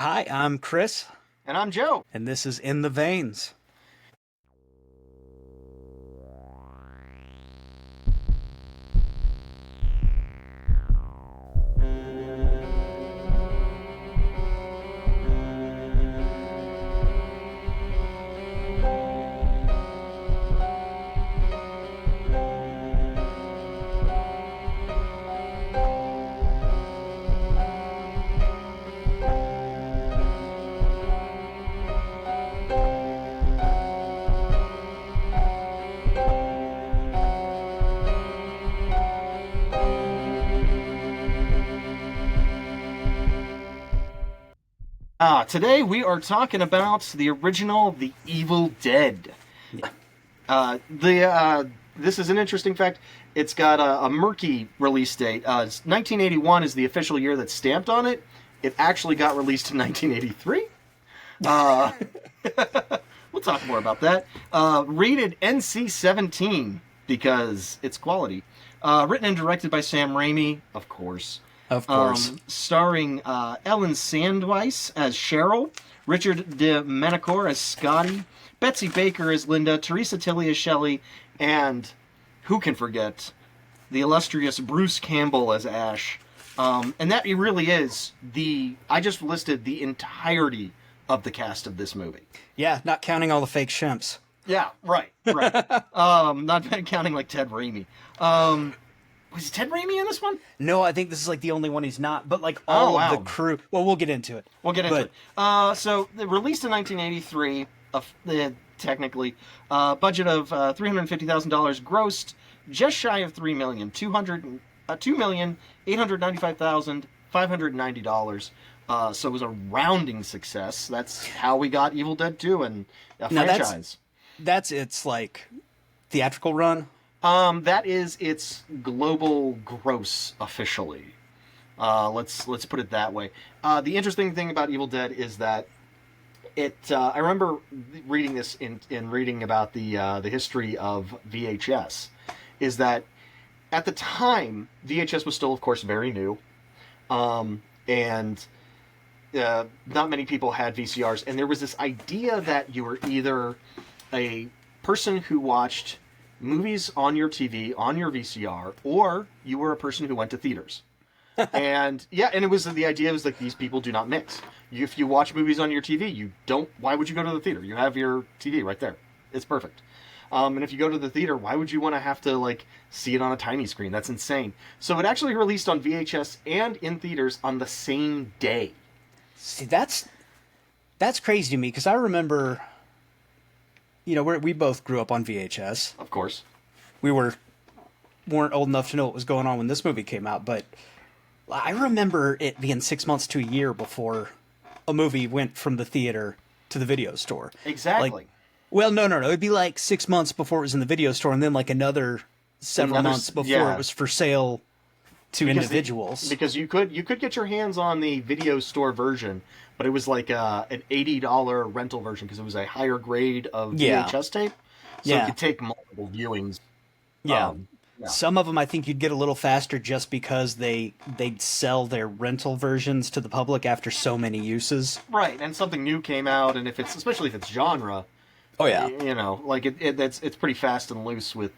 Hi, I'm Chris, And I'm Joe. and this is In the Veins. Today we are talking about the original The Evil Dead. Yeah. The This is an interesting fact. It's got a murky release date. 1981 is the official year that's stamped on it. It actually got released in 1983. Uh, we'll talk more about that. Rated NC-17 because it's quality. Written and directed by Sam Raimi, of course. Of course. Starring Ellen Sandweiss as Cheryl, Richard de Menacor as Scotty, Betsy Baker as Linda, Teresa Tilly as Shelley, and who can forget the illustrious Bruce Campbell as Ash. And that really is I just listed the entirety of the cast of this movie. Yeah, not counting all the fake shimps. Yeah, right. Not counting like Ted Raimi. Was Ted Raimi in this one? No, I think this is like the only one he's not, but like all of wow. the crew. Well, we'll get into it. We'll get into it. So, released in 1983, technically, budget of $350,000, grossed just shy of $2,895,590. So it was a rounding success. That's how we got Evil Dead 2 and a Now franchise. that's its like theatrical run. That is its global gross officially. Let's put it that way. The interesting thing about Evil Dead is that I remember reading this in reading about the history of VHS, is that at the time VHS was still, of course, very new, and not many people had VCRs, and there was this idea that you were either a person who watched movies on your TV, on your VCR, or you were a person who went to theaters. And the idea was like these people do not mix. If you watch movies on your TV, why would you go to the theater? You have your TV right there. It's perfect. And if you go to the theater, why would you want to have to like see it on a tiny screen? That's insane. So it actually released on VHS and in theaters on the same day. See, that's crazy to me because I remember, we both grew up on VHS. Of course. We weren't old enough to know what was going on when this movie came out, but I remember it being 6 months to a year before a movie went from the theater to the video store. Exactly. Like, well, no. It'd be like 6 months before it was in the video store, and then like another several months before it was for sale to individuals. Because you could get your hands on the video store version, but it was like an $80 rental version because it was a higher grade of VHS tape, so it could take multiple viewings. Yeah. Some of them I think you'd get a little faster just because they'd sell their rental versions to the public after so many uses. Right, and something new came out, and especially if it's genre. Oh yeah. It's pretty fast and loose with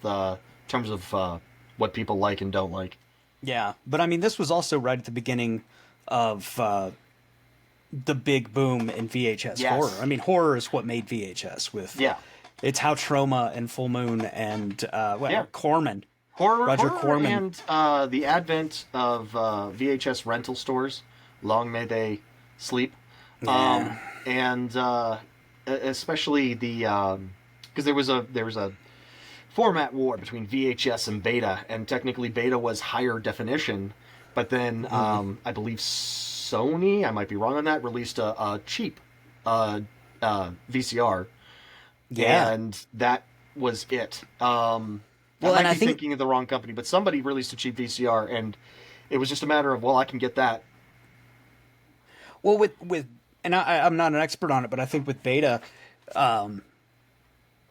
terms of what people like and don't like. Yeah, but I mean, this was also right at the beginning of the big boom in VHS horror. I mean, horror is what made VHS with. Yeah. It's how Trauma and Full Moon and Corman. Roger Corman. And the advent of VHS rental stores. Long may they sleep. Yeah. And especially because there was a format war between VHS and Beta, and technically Beta was higher definition, but then I believe Sony, I might be wrong on that, released a cheap VCR. Yeah. And that was it. I think thinking of the wrong company, but somebody released a cheap VCR, and it was just a matter of, well, I can get that. Well, with and I'm not an expert on it, but I think with Beta,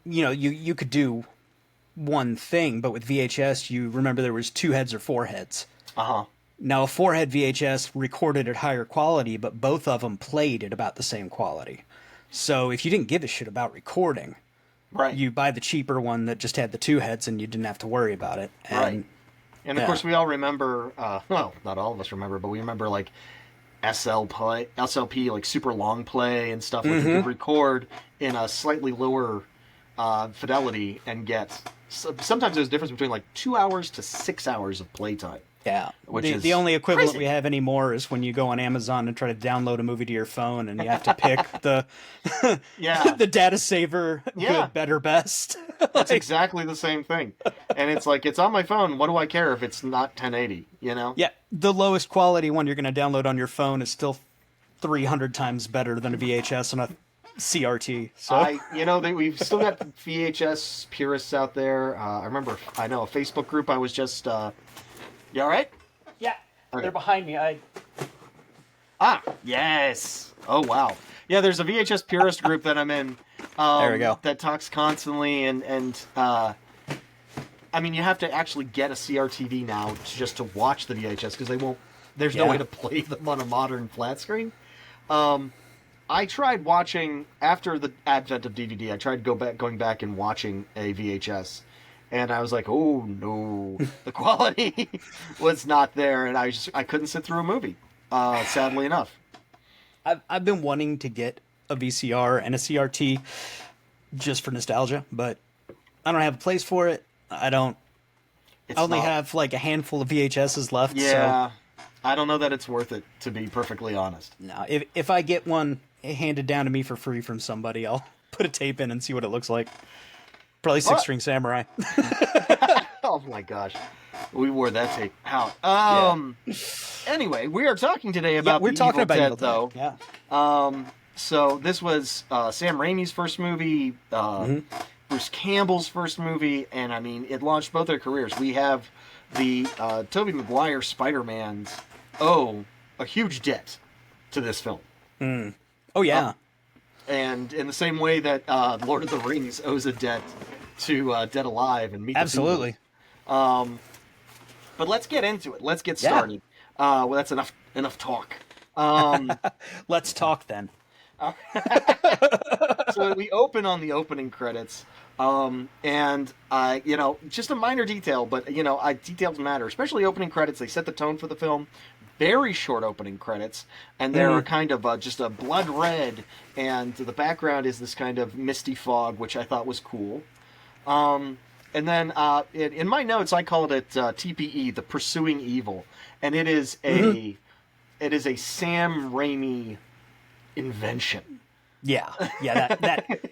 you could do one thing, but with VHS, you remember there was 2 heads or 4 heads. Uh-huh. Now, a four-head VHS recorded at higher quality, but both of them played at about the same quality. So if you didn't give a shit about recording, Right. you buy the cheaper one that just had the two heads and you didn't have to worry about it. And, Right. And of yeah. course, we all remember. Well, not all of us remember, but we remember like SLP, like super long play and stuff. Like you could record in a slightly lower fidelity and get. Sometimes there's a difference between like 2 hours to 6 hours of playtime. Yeah. Which the, is the only equivalent crazy. we have anymore is when you go on Amazon and try to download a movie to your phone and you have to pick the Yeah. the data saver, Yeah. good, better, best. That's exactly the same thing. And it's like, it's on my phone. What do I care if it's not 1080, you know? Yeah, the lowest quality one you're going to download on your phone is still 300 times better than a VHS and a CRT. So We've still got VHS purists out there. I know a Facebook group I was just, you all right? yeah, Okay. they're behind me. Yes. Oh, wow. Yeah, there's a VHS purist group that I'm in. There we go. That talks constantly, and I mean, you have to actually get a CRTV now to watch the VHS because there's no Yeah. way to play them on a modern flat screen. I tried watching, after the advent of DVD, I tried going back and watching a VHS, and I was like, oh no, the quality was not there, and I couldn't sit through a movie, sadly enough. I've been wanting to get a VCR and a CRT just for nostalgia, but I don't have a place for it. I only have like a handful of VHSs left. Yeah, I don't know that it's worth it, to be perfectly honest. So no, if I get one handed down to me for free from somebody, I'll put a tape in and see what it looks like. Probably Six String Samurai. Oh my gosh, we wore that tape out. Anyway, we are talking today about we're the talking Evil about Dead, Evil Dead. though. Yeah. So this was Sam Raimi's first movie, Bruce Campbell's first movie, and I mean, it launched both their careers. We have the Tobey Maguire Spider-Man's owe a huge debt to this film. Oh yeah. And in the same way that Lord of the Rings owes a debt to Dead Alive and Meet the Absolutely. Feebles. But let's get into it. Let's get started. Well, that's enough talk. Let's talk then. So we open on the opening credits, and just a minor detail, but details matter, especially opening credits. They set the tone for the film. Very short opening credits, and they're kind of just a blood red, and the background is this kind of misty fog, which I thought was cool. And then in my notes, I called it TPE, the Pursuing Evil, and it is a Sam Raimi invention. Yeah.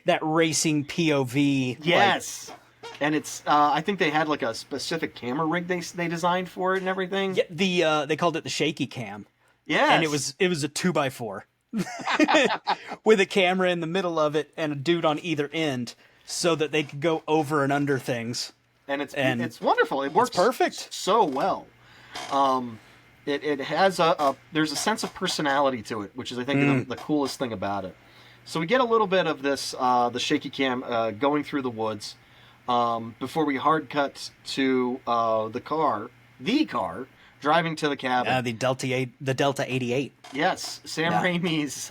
That racing POV. Yes. And it's I think they had like a specific camera rig they designed for it and everything. Yeah, they called it the shaky cam. Yes. And it was a 2x4 with a camera in the middle of it and a dude on either end, so that they could go over and under things. And it's wonderful. It works perfect. So well. It has there's a sense of personality to it, which is I think the coolest thing about it. So we get a little bit of this the shaky cam going through the woods before we hard cut to the car driving to the cabin. The Delta 88. Yes, Sam Raimi's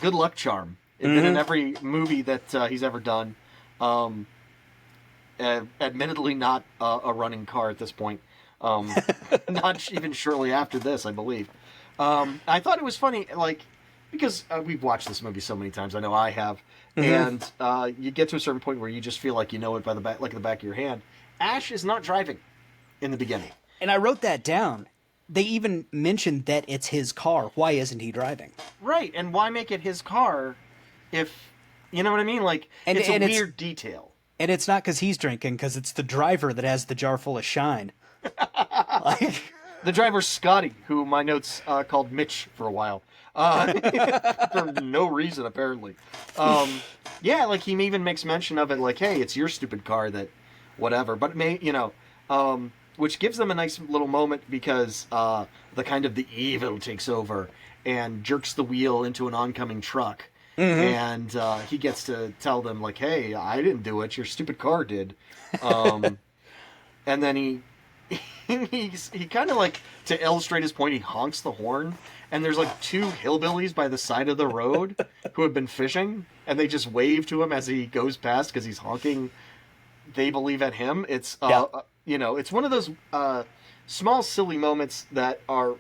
good luck charm. It's been in every movie that he's ever done. Admittedly, not a running car at this point. Not even shortly after this, I believe. I thought it was funny, because we've watched this movie so many times. I know I have, and you get to a certain point where you just feel like you know it by the back of your hand. Ash is not driving in the beginning, and I wrote that down. They even mentioned that it's his car. Why isn't he driving? Right, and why make it his car if you know what I mean? It's a weird detail. And it's not because he's drinking, because it's the driver that has the jar full of shine. The driver's Scotty, who my notes called Mitch for a while. For no reason, apparently. He even makes mention of it, hey, it's your stupid car that whatever. But, which gives them a nice little moment because the kind of the evil takes over and jerks the wheel into an oncoming truck. And he gets to tell them, hey, I didn't do it. Your stupid car did. And then he kind of like, to illustrate his point, he honks the horn, and there's like two hillbillies by the side of the road who have been fishing, and they just wave to him as he goes past because he's honking. They believe at him. It's Yeah. it's one of those small silly moments that are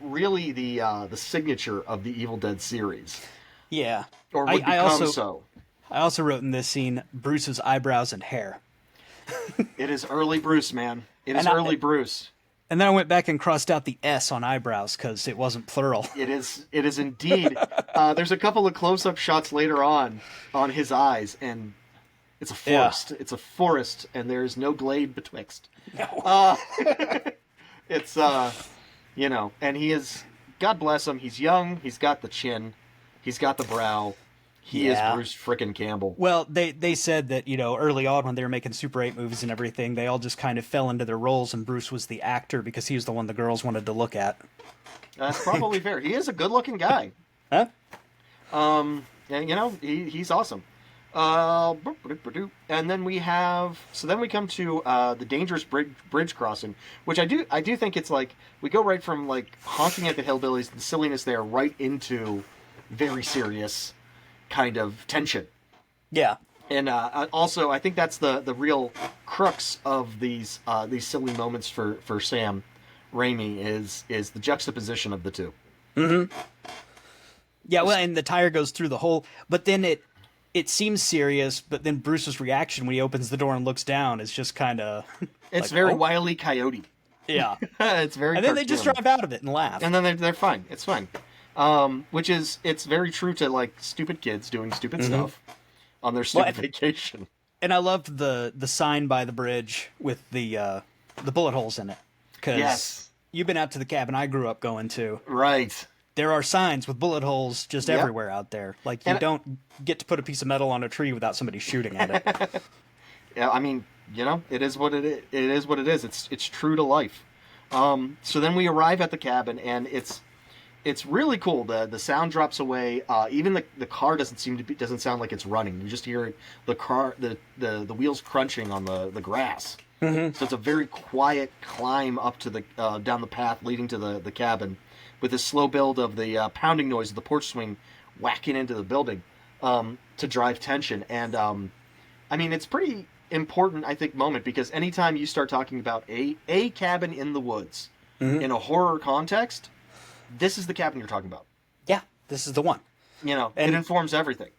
really the signature of the Evil Dead series, Yeah. or would I become also so. I also wrote in this scene Bruce's eyebrows and hair. It is early Bruce, man. It is And early Bruce. And then I went back and crossed out the S on eyebrows because it wasn't plural. It is. It is indeed. There's a couple of close-up shots later on his eyes, and it's a forest. Yeah. It's a forest, and there is no glade betwixt. No. It's and he is. God bless him. He's young. He's got the chin. He's got the brow. He Yeah. is Bruce frickin' Campbell. Well, they said that, early on when they were making Super 8 movies and everything, they all just kind of fell into their roles, and Bruce was the actor because he was the one the girls wanted to look at. That's probably fair. He is a good-looking guy. Huh? And he's awesome. And then we come to the dangerous bridge crossing, which I do think it's like we go right from like honking at the hillbillies, the silliness there, right into very serious kind of tension. Yeah. And also, I think that's the real crux of these silly moments for Sam Raimi is the juxtaposition of the two. Mm-hmm. Yeah, well, and the tire goes through the hole, but then it seems serious, but then Bruce's reaction when he opens the door and looks down is just kind of... It's like, very oh. Wile E. Coyote. Yeah. It's very And then they just cartoon. drive out of it and laugh. And then they're fine. It's fine. It's very true to like stupid kids doing stupid stuff on their stupid vacation. And I loved the sign by the bridge with the bullet holes in it. Because Yes. you've been out to the cabin I grew up going to. Right. There are signs with bullet holes just Yep. everywhere out there. Like, you don't get to put a piece of metal on a tree without somebody shooting at it. Yeah, I mean, it is what it is. It is what it is. It's true to life. So then we arrive at the cabin, and it's really cool. The sound drops away. Even the car doesn't sound like it's running. You just hear the car the wheels crunching on the grass. Mm-hmm. So it's a very quiet climb up to the down the path leading to the cabin, with a slow build of the pounding noise of the porch swing whacking into the building to drive tension. And I mean, it's pretty important, I think, moment, because anytime you start talking about a cabin in the woods in a horror context, this is the cabin you're talking about. Yeah, this is the one. It And- informs everything.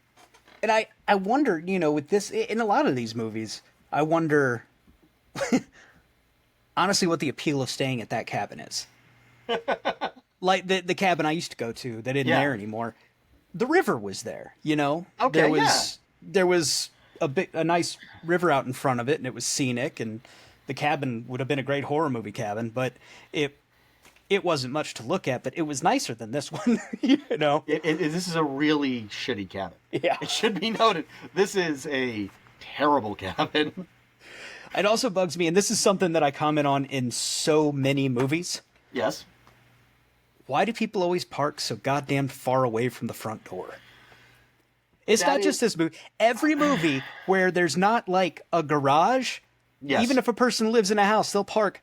And I wonder, with this, in a lot of these movies, I wonder, honestly, what the appeal of staying at that cabin is. Like the cabin I used to go to that isn't Yeah. there anymore. The river was there, Okay, there was a nice river out in front of it, and it was scenic, and the cabin would have been a great horror movie cabin, but it wasn't much to look at, but it was nicer than this one, This is a really shitty cabin. Yeah. It should be noted. This is a terrible cabin. It also bugs me, and this is something that I comment on in so many movies. Yes. Why do people always park so goddamn far away from the front door? It's That not just is- this movie. Every movie where there's not like a garage, Yes. even if a person lives in a house, they'll park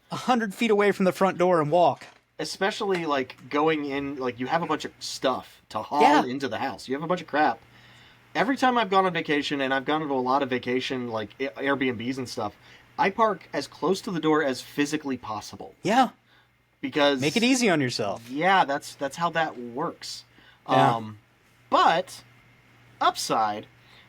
100 feet away from the front door and walk. Especially like going in, like you have a bunch of stuff to haul Yeah. into the house. You have a bunch of crap. Every time I've gone on vacation, and I've gone to a lot of vacation like Airbnbs and stuff, I park as close to the door as physically possible, Yeah, because make it easy on yourself. Yeah, that's how that works. Yeah. But upside,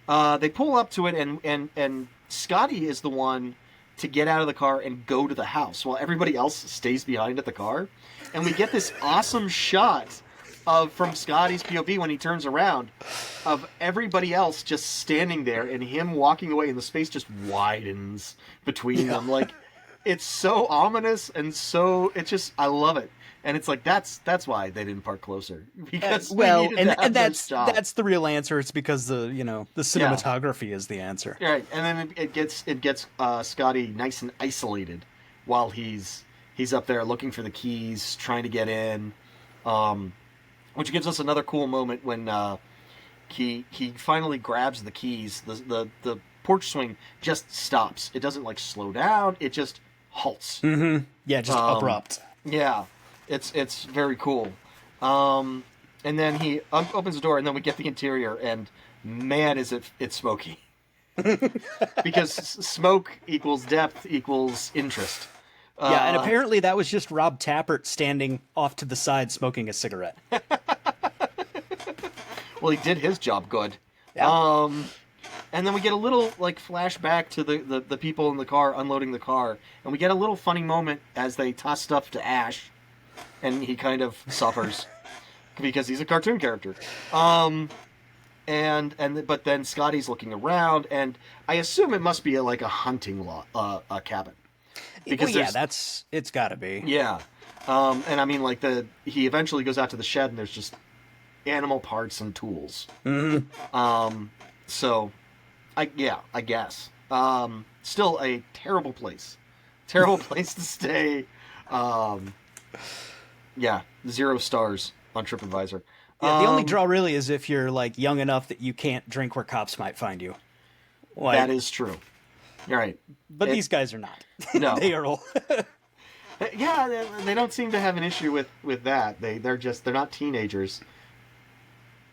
they pull up to it, and Scotty is the one to get out of the car and go to the house while everybody else stays behind at the car. And we get this awesome shot from Scotty's POV when he turns around of everybody else just standing there and him walking away, and the space just widens between them. Like, it's so ominous, and so I love it. And it's like that's why they didn't park closer, because we Well, needed and, to have and this shot. that's the real answer. It's because the cinematography is the answer. Right, and then it gets Scotty nice and isolated while he's up there looking for the keys, trying to get in, which gives us another cool moment when he finally grabs the keys. The porch swing just stops. It doesn't like slow down. It just halts. Yeah, just abrupt. Yeah, it's very cool. And then he opens the door, and then we get the interior, and man, is it's smoky. Because smoke equals depth equals interest. Yeah, and apparently that was just Rob Tappert standing off to the side smoking a cigarette. Well, he did his job good. Yeah. And then we get a little like flashback to the people in the car unloading the car, and we get a little funny moment as they toss stuff to Ash, and he kind of suffers because he's a cartoon character. But then Scotty's looking around, and I assume it must be like a hunting a cabin. Because yeah, it's got to be. Yeah, and I mean like he eventually goes out to the shed, and there's just animal parts and tools. So, I guess. Still a terrible place to stay. Yeah, 0 stars on TripAdvisor. Yeah, the only draw really is if you're like young enough that you can't drink where cops might find you. Like, that is true. You're right. But these guys are not. No. They are all. Yeah, they don't seem to have an issue with that. They're not teenagers.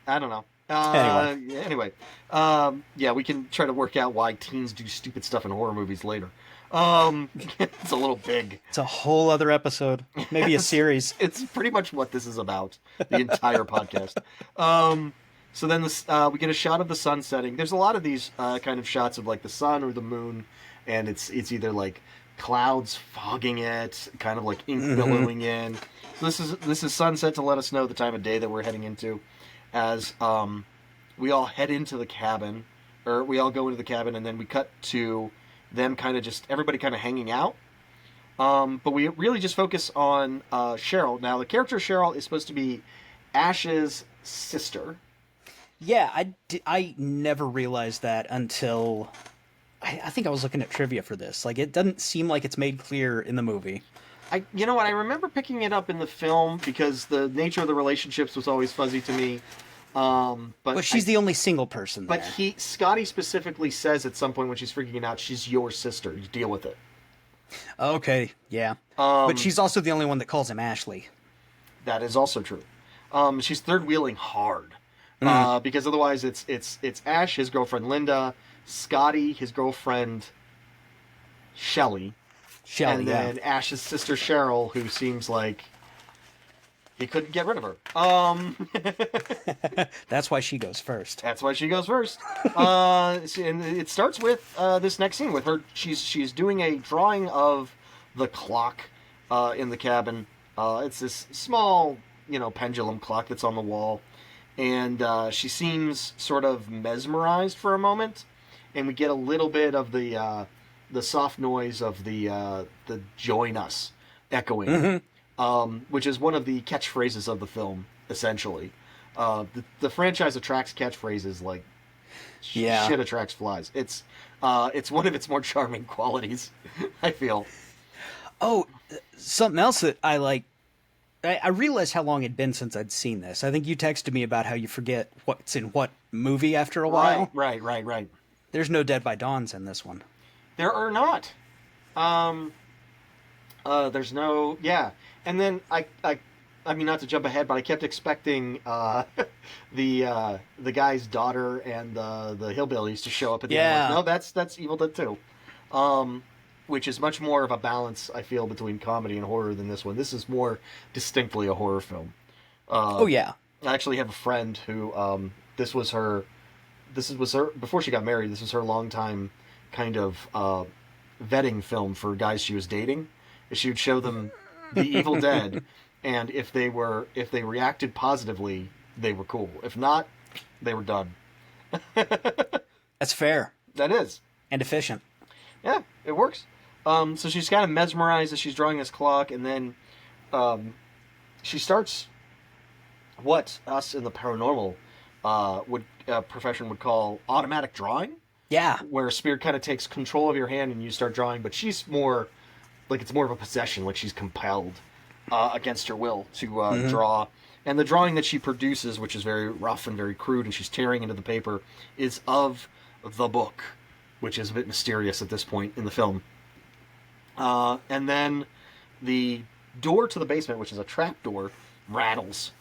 I don't know. Anyway. Yeah, we can try to work out why teens do stupid stuff in horror movies later. It's a little big. It's a whole other episode. Maybe a series. It's pretty much what this is about. The entire podcast. So then we get a shot of the sun setting. There's a lot of these kind of shots of like the sun or the moon, and it's either like clouds fogging it, kind of like ink billowing in. So this is sunset to let us know the time of day that we're heading into, as we all head into the cabin, or we all go into the cabin, and then we cut to them kind of just everybody kind of hanging out. But we really just focus on Cheryl. Now the character Cheryl is supposed to be Ash's sister. Yeah, I never realized that until I think I was looking at trivia for this. Like, it doesn't seem like it's made clear in the movie. You know what? I remember picking it up in the film because the nature of the relationships was always fuzzy to me. But she's the only single person there. But Scotty specifically says at some point when she's freaking out, she's your sister. You deal with it. Okay, yeah. But she's also the only one that calls him Ashley. That is also true. She's third wheeling hard. Because otherwise it's Ash, his girlfriend Linda, Scotty, his girlfriend Shelly, and then Ash's sister Cheryl, who seems like he couldn't get rid of her. That's why she goes first. And it starts with this next scene with her. She's doing a drawing of the clock in the cabin. It's this small, pendulum clock that's on the wall. And she seems sort of mesmerized for a moment, and we get a little bit of the soft noise of the "join us" echoing, which is one of the catchphrases of the film. Essentially, the franchise attracts catchphrases like shit attracts flies. It's one of its more charming qualities, I feel. Oh, something else that I like. I realized how long it'd been since I'd seen this. I think you texted me about how you forget what's in what movie after a while. Right. There's no Dead by Dawns in this one. There are not. There's no... Yeah. And then, I mean, not to jump ahead, but I kept expecting the guy's daughter and the hillbillies to show up at the end. No, that's Evil Dead 2. Which is much more of a balance, I feel, between comedy and horror than this one. This is more distinctly a horror film. Oh, yeah. I actually have a friend who, this was her, before she got married, this was her longtime kind of vetting film for guys she was dating. She would show them The Evil Dead, and if they reacted positively, they were cool. If not, they were done. That's fair. That is. And efficient. Yeah, it works. So she's kind of mesmerized as she's drawing this clock, and then she starts what us in the paranormal profession would call automatic drawing. Yeah. Where a spirit kind of takes control of your hand and you start drawing, but she's more like it's more of a possession, like she's compelled against her will to draw. And the drawing that she produces, which is very rough and very crude, and she's tearing into the paper, is of the book, which is a bit mysterious at this point in the film. And then the door to the basement, which is a trap door, rattles,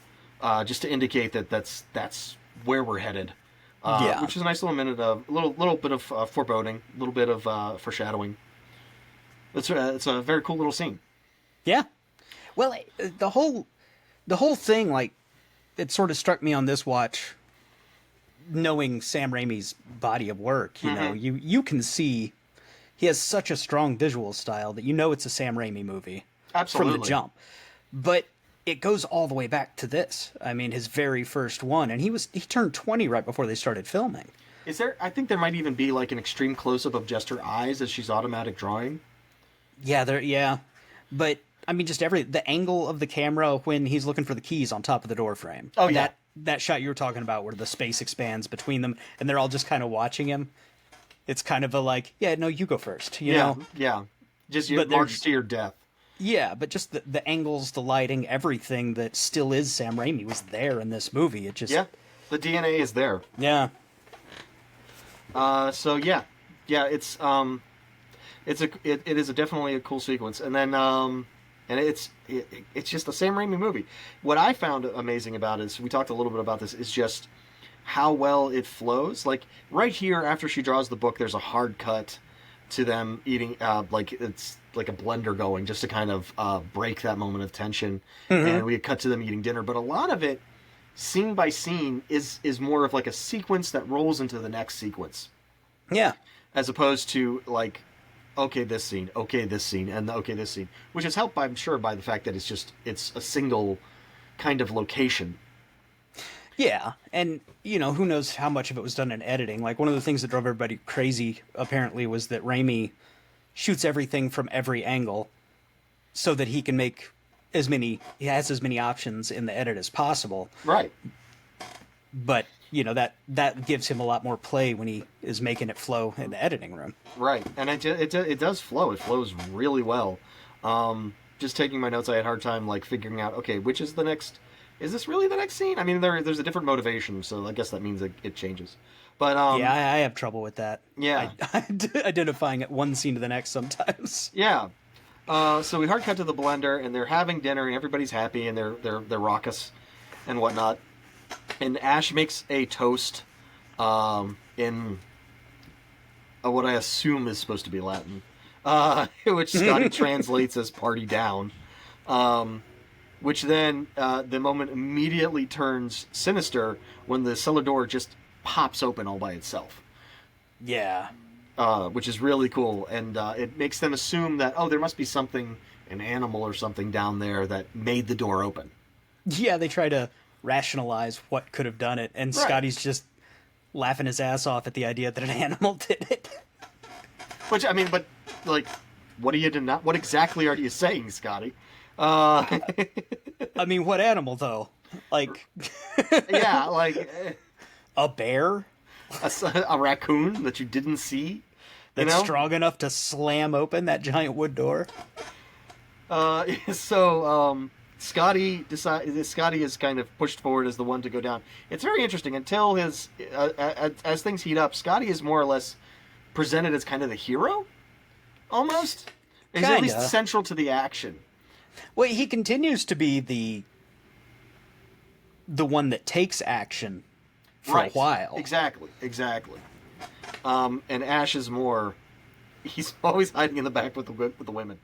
just to indicate that that's where we're headed. Yeah. Which is a nice little minute of little bit of foreboding, a little bit of foreshadowing. It's a very cool little scene. Yeah. Well, the whole thing, like, it sort of struck me on this watch, knowing Sam Raimi's body of work. You know, you can see he has such a strong visual style that you know it's a Sam Raimi movie Absolutely. from the jump. But it goes all the way back to this. I mean, his very first one, and he turned 20 right before they started filming. Is there? I think there might even be like an extreme close up of just her eyes as she's automatic drawing. Yeah. But I mean, just the angle of the camera when he's looking for the keys on top of the door frame. Oh, yeah. That shot you were talking about where the space expands between them and they're all just kind of watching him. It's kind of a like, yeah, no, you go first, you know? Yeah. Just But march to your death. Yeah, but just the angles, the lighting, everything that still is Sam Raimi was there in this movie. It just... Yeah, the DNA is there. Yeah. So yeah, it is definitely a cool sequence, and then and it's just a Sam Raimi movie. What I found amazing about it is, we talked a little bit about this, is just how well it flows. Like right here, after she draws the book, there's a hard cut to them eating, like it's like a blender going, just to kind of break that moment of tension, and we cut to them eating dinner. But a lot of it, scene by scene, is more of like a sequence that rolls into the next sequence. Yeah. As opposed to like, okay, this scene, and okay, this scene, which is helped, I'm sure, by the fact that it's a single kind of location. Yeah, and, you know, who knows how much of it was done in editing. Like, one of the things that drove everybody crazy, apparently, was that Raimi shoots everything from every angle so that he can he has as many options in the edit as possible. Right. But, you know, that gives him a lot more play when he is making it flow in the editing room. Right, and it does flow. It flows really well. Just taking my notes, I had a hard time, like, figuring out, okay, which is the next... Is this really the next scene? I mean, there's a different motivation, so I guess that means it changes. But yeah, I have trouble with that. Yeah. Identifying one scene to the next sometimes. Yeah. So we hard cut to the blender, and they're having dinner, and everybody's happy, and they're raucous and whatnot. And Ash makes a toast in what I assume is supposed to be Latin, which Scotty translates as "party down." Which then, the moment immediately turns sinister when the cellar door just pops open all by itself. Yeah. Which is really cool. And it makes them assume that, there must be something, an animal or something down there that made the door open. Yeah, they try to rationalize what could have done it. And Right. Scotty's just laughing his ass off at the idea that an animal did it. Which, I mean, but, like, what exactly are you saying, Scotty? I mean, what animal, though? Like... Yeah, like... a bear? A raccoon that you didn't see? That's strong enough to slam open that giant wood door? So, Scotty is kind of pushed forward as the one to go down. It's very interesting. Until as things heat up, Scotty is more or less presented as kind of the hero, almost. He's at least central to the action. Well, he continues to be the one that takes action for a while. Exactly. And Ash is more... He's always hiding in the back with the women.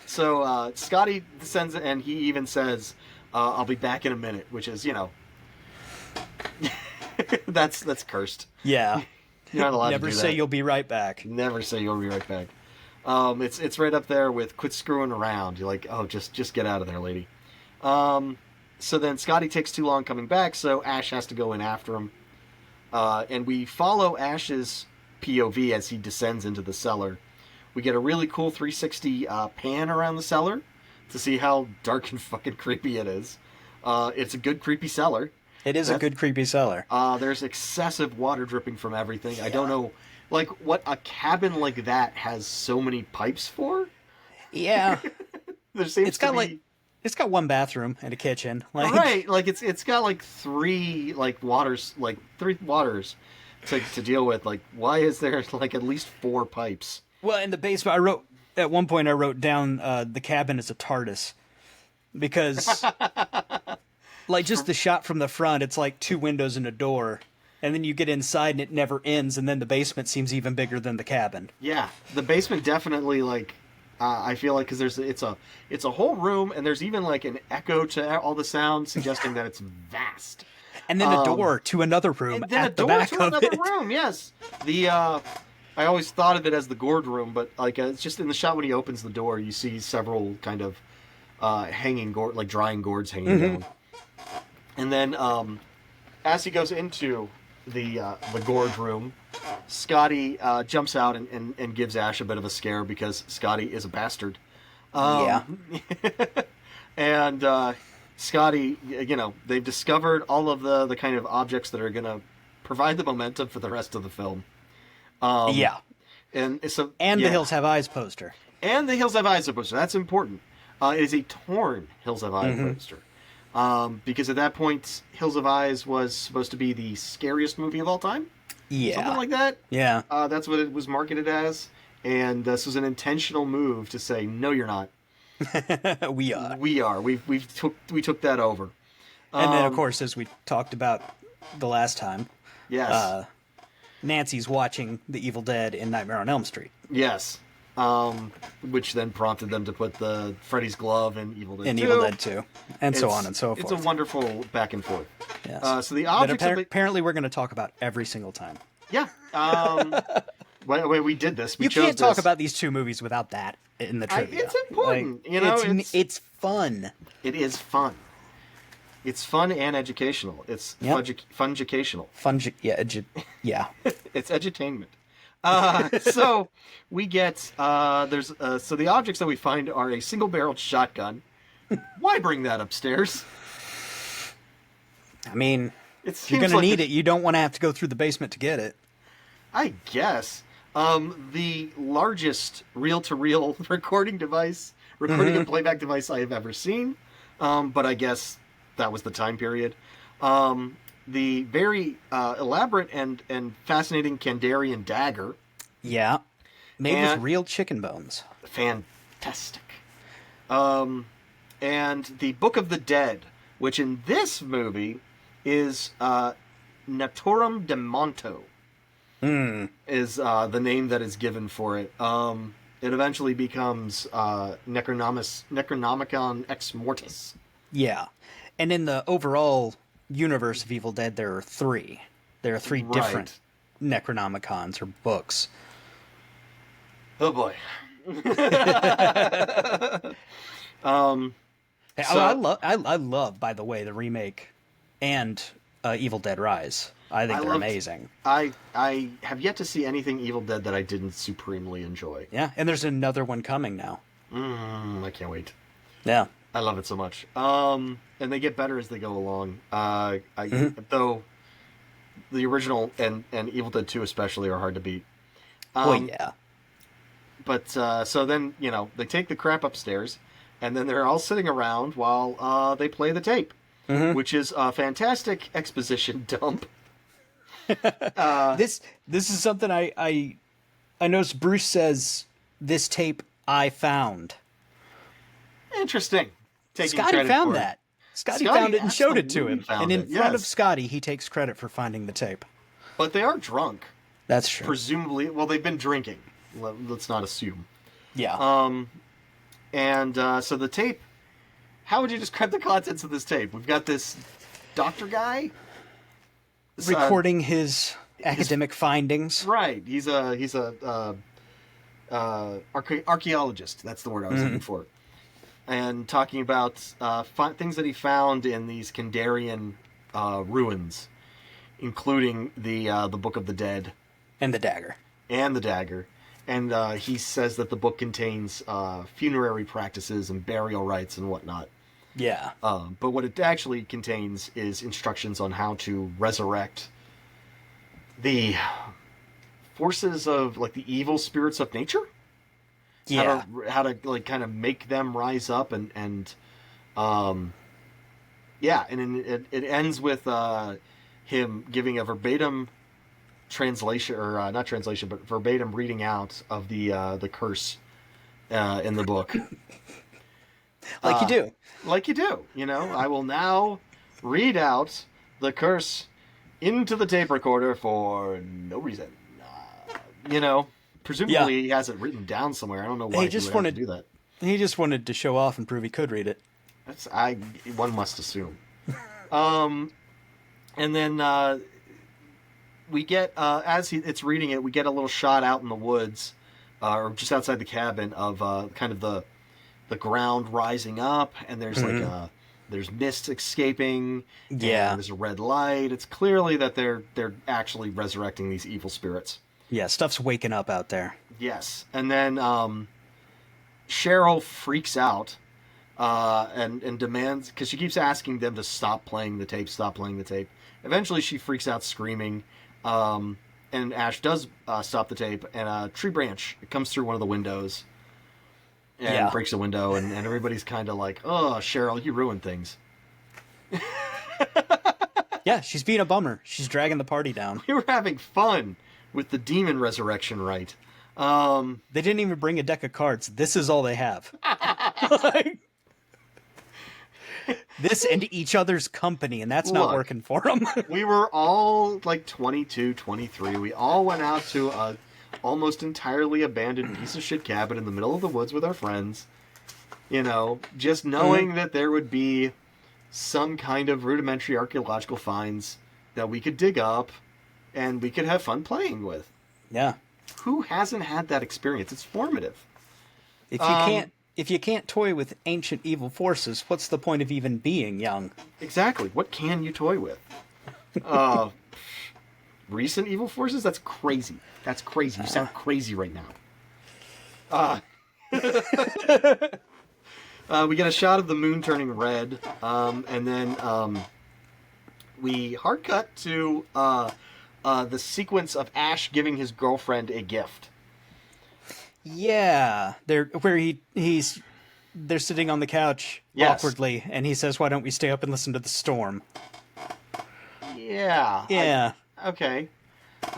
So Scotty descends, and he even says, "I'll be back in a minute," which is, that's cursed. Yeah. You're not allowed Never to do say that. you'll be right back. Never say you'll be right back. It's right up there with "quit screwing around." You're like, oh, just get out of there, lady. So then Scotty takes too long coming back, so Ash has to go in after him. And we follow Ash's POV as he descends into the cellar. We get a really cool 360 pan around the cellar to see how dark and fucking creepy it is. It's a good creepy cellar. It is a good creepy cellar. There's excessive water dripping from everything. I don't know, like, what a cabin like that has so many pipes for. Yeah. There seems to be... It's got one bathroom and a kitchen. Like... Right, like it's got like three waters to deal with. Like, why is there like at least 4 pipes? Well, in the basement, At one point, I wrote down the cabin as a TARDIS because, like, just the shot from the front, it's like two windows and a door, and then you get inside and it never ends, and then the basement seems even bigger than the cabin. Yeah, the basement definitely like. I feel like because it's a whole room, and there's even like an echo to all the sound, suggesting that it's vast. And then a door to another room And then at a the door back to of another it. room. Yes, I always thought of it as the gourd room, but like it's just in the shot when he opens the door, you see several kind of hanging gourd, like drying gourds hanging down. And then as he goes into the gourd room, Scotty jumps out and gives Ash a bit of a scare because Scotty is a bastard. Yeah. And Scotty, they've discovered all of the kind of objects that are going to provide the momentum for the rest of the film. Yeah. And so, And yeah. the Hills Have Eyes poster. And the Hills Have Eyes poster. That's important. It is a torn Hills Have Eyes poster. Because at that point, Hills Have Eyes was supposed to be the scariest movie of all time. Yeah. Something like that. Yeah. That's what it was marketed as. And this was an intentional move to say, no, you're not. We are. We are. We took that over. And then, of course, as we talked about the last time, Yes. Nancy's watching The Evil Dead in Nightmare on Elm Street. Yes. Which then prompted them to put the Freddy's glove in Evil Dead 2. In Evil Dead 2. And so on and so forth. It's a wonderful back and forth. Yes. So the objects... apparently we're going to talk about every single time. Yeah. When we did this, we you chose can't talk this. about these two movies without that in the trivia. It's important. It's fun. It is fun. It's fun and educational. It's fun-educational. Yeah. It's edutainment. So we get so the objects that we find are a single-barreled shotgun. Why bring that upstairs? I mean, It you're going to like need it. You don't want to have to go through the basement to get it. I guess. The largest reel-to-reel recording and playback device I have ever seen. But I guess that was the time period. The very elaborate and fascinating Kandarian dagger. Yeah. Made with And- real chicken bones. Fantastic. And the Book of the Dead, which in this movie is Naturum de Monto, is the name that is given for it. It eventually becomes Necronomicon Ex Mortis. Yeah. And in the overall universe of Evil Dead, there are three. There are three Right. different Necronomicons or books. Oh boy. Hey, So- I love, by the way, the remake and Evil Dead Rise. I think I they're loved- amazing. I have yet to see anything Evil Dead that I didn't supremely enjoy. Yeah, and there's another one coming now. I can't wait. Yeah. I love it so much. And they get better as they go along. Though the original and Evil Dead 2 especially are hard to beat. Well, yeah. But so then, they take the crap upstairs, and then they're all sitting around while they play the tape, which is a fantastic exposition dump. This is something I noticed. Bruce says, "This tape I found." Interesting. Taking Scotty credit found for it. that. Scotty Scotty found it and showed it to him. absolutely found And in it, front of yes. Scotty, he takes credit for finding the tape. But they are drunk. That's true. Presumably, well, they've been drinking. Let's not assume. Yeah. And so the tape, how would you describe the contents of this tape? We've got this doctor guy. This, Recording his academic findings. right. He's a archaeologist. That's the word I was looking for. And talking about things that he found in these Kandarian ruins, including the Book of the Dead And the dagger. and the dagger. And he says that the book contains funerary practices and burial rites and whatnot. Yeah. But what it actually contains is instructions on how to resurrect the forces of, like, the evil spirits of nature. Yeah. How to like kind of make them rise up and it ends with him giving a verbatim translation, or not translation, but verbatim reading out of the curse in the book. Like you do. Like you do. I will now read out the curse into the tape recorder for no reason. Presumably he has it written down somewhere. I don't know why he would have to do that. He just wanted to show off and prove he could read it. One must assume. And then we get, as it's reading it, we get a little shot out in the woods, or just outside the cabin of kind of the ground rising up, and there's there's mist escaping. Yeah. And there's a red light. It's clearly that they're actually resurrecting these evil spirits. Yeah, stuff's waking up out there. Yes. And then Cheryl freaks out and demands, because she keeps asking them to stop playing the tape. Eventually she freaks out screaming, and Ash does stop the tape, and a tree branch comes through one of the windows and breaks the window, and everybody's kind of like, oh, Cheryl, you ruined things. Yeah, she's being a bummer. She's dragging the party down. We were having fun with the demon resurrection rite. They didn't even bring a deck of cards. This is all they have. This and each other's company, and that's not working for them. We were all like 22, 23. We all went out to a almost entirely abandoned piece of shit cabin in the middle of the woods with our friends. Just knowing that there would be some kind of rudimentary archaeological finds that we could dig up and we could have fun playing with. Yeah. Who hasn't had that experience? It's formative. If you can't toy with ancient evil forces, what's the point of even being young? Exactly. What can you toy with? Recent evil forces? That's crazy. That's crazy. You sound crazy right now. We get a shot of the moon turning red, and then we hard cut to the sequence of Ash giving his girlfriend a gift. Yeah, they're sitting on the couch awkwardly, and he says, "Why don't we stay up and listen to the storm?" Yeah. Yeah. Okay.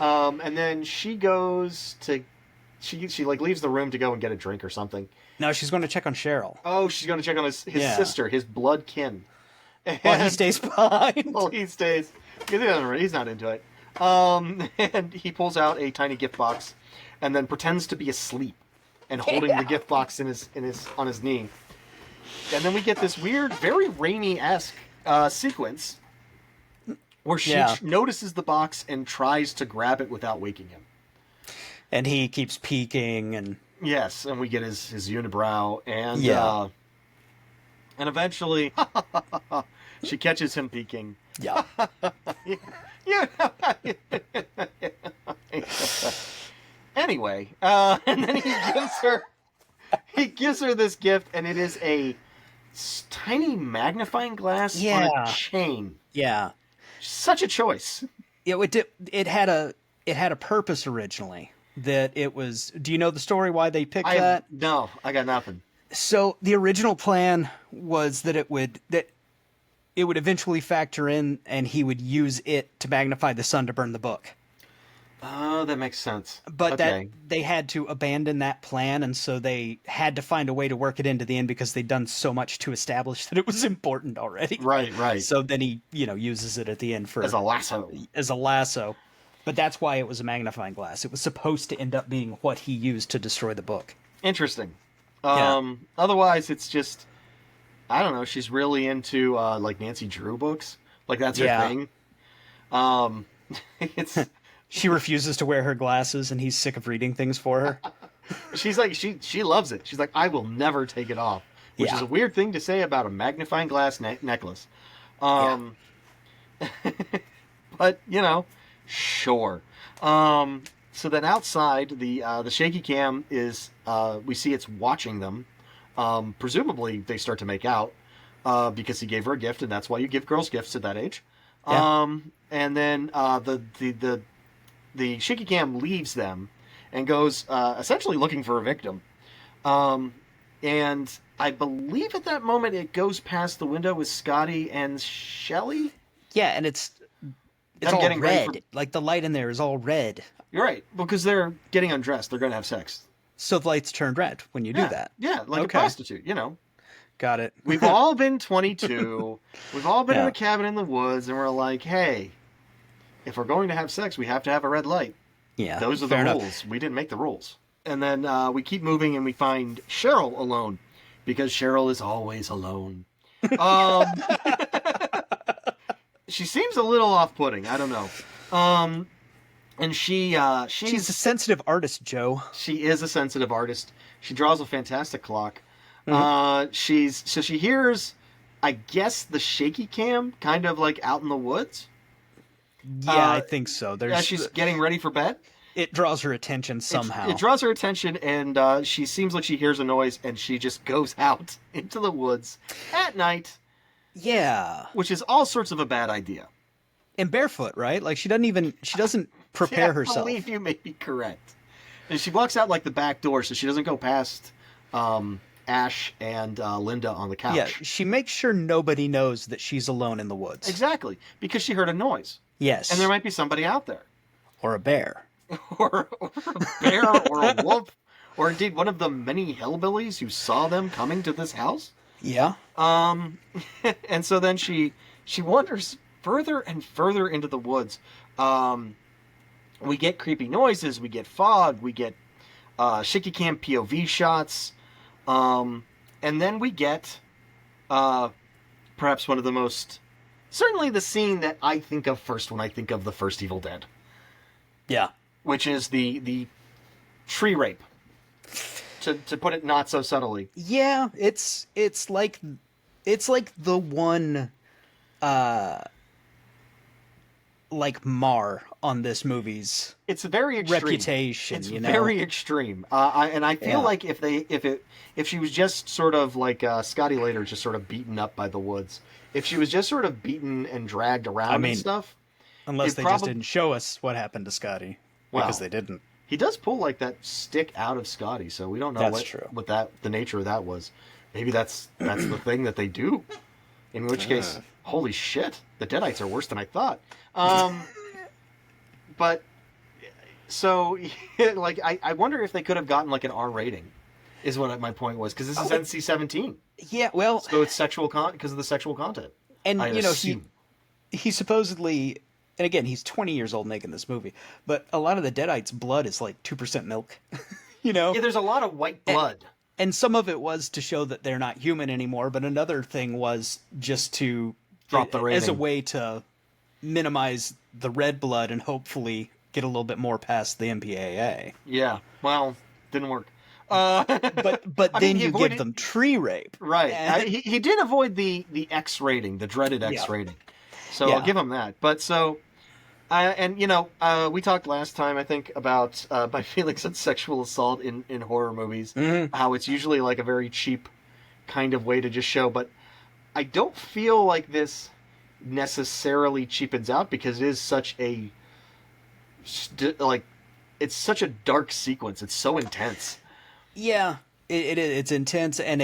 And then she goes to, she like leaves the room to go and get a drink or something. No, she's going to check on Cheryl. Oh, she's going to check on his sister, his blood kin. While he stays behind. Well, he stays. He's not into it. And he pulls out a tiny gift box, and then pretends to be asleep, and holding the gift box on his knee. And then we get this weird, very Raimi-esque sequence where she notices the box and tries to grab it without waking him. And he keeps peeking, and yes, and we get his unibrow, and and eventually she catches him peeking. Yeah. Yeah. Anyway, and then he gives her this gift, and it is a tiny magnifying glass on a chain. Yeah. Such a choice. It had a purpose originally. That it was. Do you know the story why they picked that? No, I got nothing. So the original plan was that it would eventually factor in, and he would use it to magnify the sun to burn the book. Oh, that makes sense. But that they had to abandon that plan, and so they had to find a way to work it into the end because they'd done so much to establish that it was important already. Right. So then he, uses it at the end as a lasso. But that's why it was a magnifying glass. It was supposed to end up being what he used to destroy the book. Interesting. Otherwise, it's just, I don't know. She's really into like Nancy Drew books. Like that's her thing. She refuses to wear her glasses, and he's sick of reading things for her. She's like, she loves it. She's like, I will never take it off, which is a weird thing to say about a magnifying glass necklace. But sure. So then outside, the shaky cam is, we see it's watching them. Presumably they start to make out, because he gave her a gift, and that's why you give girls gifts at that age. Yeah. And then the shaky cam leaves them and goes essentially looking for a victim. And I believe at that moment it goes past the window with Scotty and Shelley. Yeah, and it's all red. Like the light in there is all red. You're right, because they're getting undressed. They're going to have sex. So the lights turn red when you do that. Yeah, like a Okay. prostitute, you know. Got it. We've all been 22. We've all been in Yeah. a cabin in the woods, and we're like, hey, if we're going to have sex, we have to have a red light. Yeah. Those are the fair enough. rules. We didn't make the rules. And then we keep moving, and we find Cheryl alone, because Cheryl is always alone. She seems a little off-putting. I don't know. And she's She's a sensitive artist, Joe. she is a sensitive artist. She draws a fantastic clock. She hears, I guess, the shaky cam kind of like out in the woods. Yeah, I think so. There's As she's getting ready for bed. it draws her attention somehow. It draws her attention, and she seems like she hears a noise, and she just goes out into the woods at night, Yeah. which is all sorts of a bad idea. And barefoot, right? Like she doesn't prepare I herself. believe you may be correct. And she walks out like the back door, so she doesn't go past Ash and Linda on the couch. Yeah, she makes sure nobody knows that she's alone in the woods. Exactly, because she heard a noise. Yes. And there might be somebody out there. Or a bear. Or a bear, or a wolf, or indeed one of the many hillbillies who saw them coming to this house. Yeah. And so then she wanders further and further into the woods. We get creepy noises, we get fog, we get shaky cam POV shots, and then we get perhaps one of the most, certainly the scene that I think of first when I think of the first Evil Dead, Yeah. which is the tree rape. To put it not so subtly. Yeah, it's like the one like mar on this movie's It's very extreme. reputation, It's you know. very extreme. I feel Yeah. like if she was just sort of like Scotty Later, just sort of beaten up by the woods, if she was just sort of beaten and dragged around mean, and stuff, Unless it they just probab- didn't show us what happened to Scotty. Because they didn't. he does pull like that stick out of Scotty, so we don't know That's true. what the nature of that was. Maybe that's the thing that they do. In which case, holy shit, the Deadites are worse than I thought. But so like I wonder if they could have gotten like an R rating, is what my point was, because this is NC-17, Yeah, well, so it's sexual because of the sexual content. and I you know, assume. he supposedly, and again, he's 20 years old making this movie, but a lot of the Deadites' blood is like 2% milk, you know? Yeah, there's a lot of white blood. And some of it was to show that they're not human anymore, but another thing was just to Drop the rating. as a way to minimize the red blood and hopefully get a little bit more past the MPAA. Yeah, well, didn't work. But I then mean, he you avoided- give them tree rape. Right. And- He did avoid the X rating, the dreaded X Yeah. rating. So Yeah. I'll give him that. But so, and you know, we talked last time, I think, about my feelings on sexual assault in horror movies. Mm-hmm. How it's usually like a very cheap kind of way to just show. But I don't feel like this necessarily cheapens out, because it is such a it's such a dark sequence. It's so intense. Yeah, it's intense, and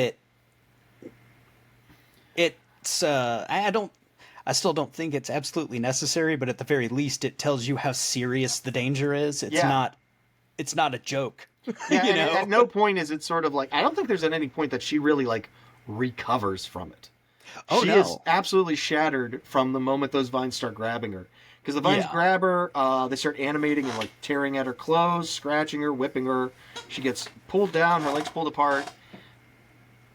I still don't think it's absolutely necessary, but at the very least, it tells you how serious the danger is. It's Yeah. not a joke. Yeah, you and know? at no point is it sort of like, I don't think there's at any point that she really like recovers from it. Oh, She no. is absolutely shattered from the moment those vines start grabbing her. Because the vines Yeah. grab her, they start animating and like tearing at her clothes, scratching her, whipping her. She gets pulled down, her legs pulled apart.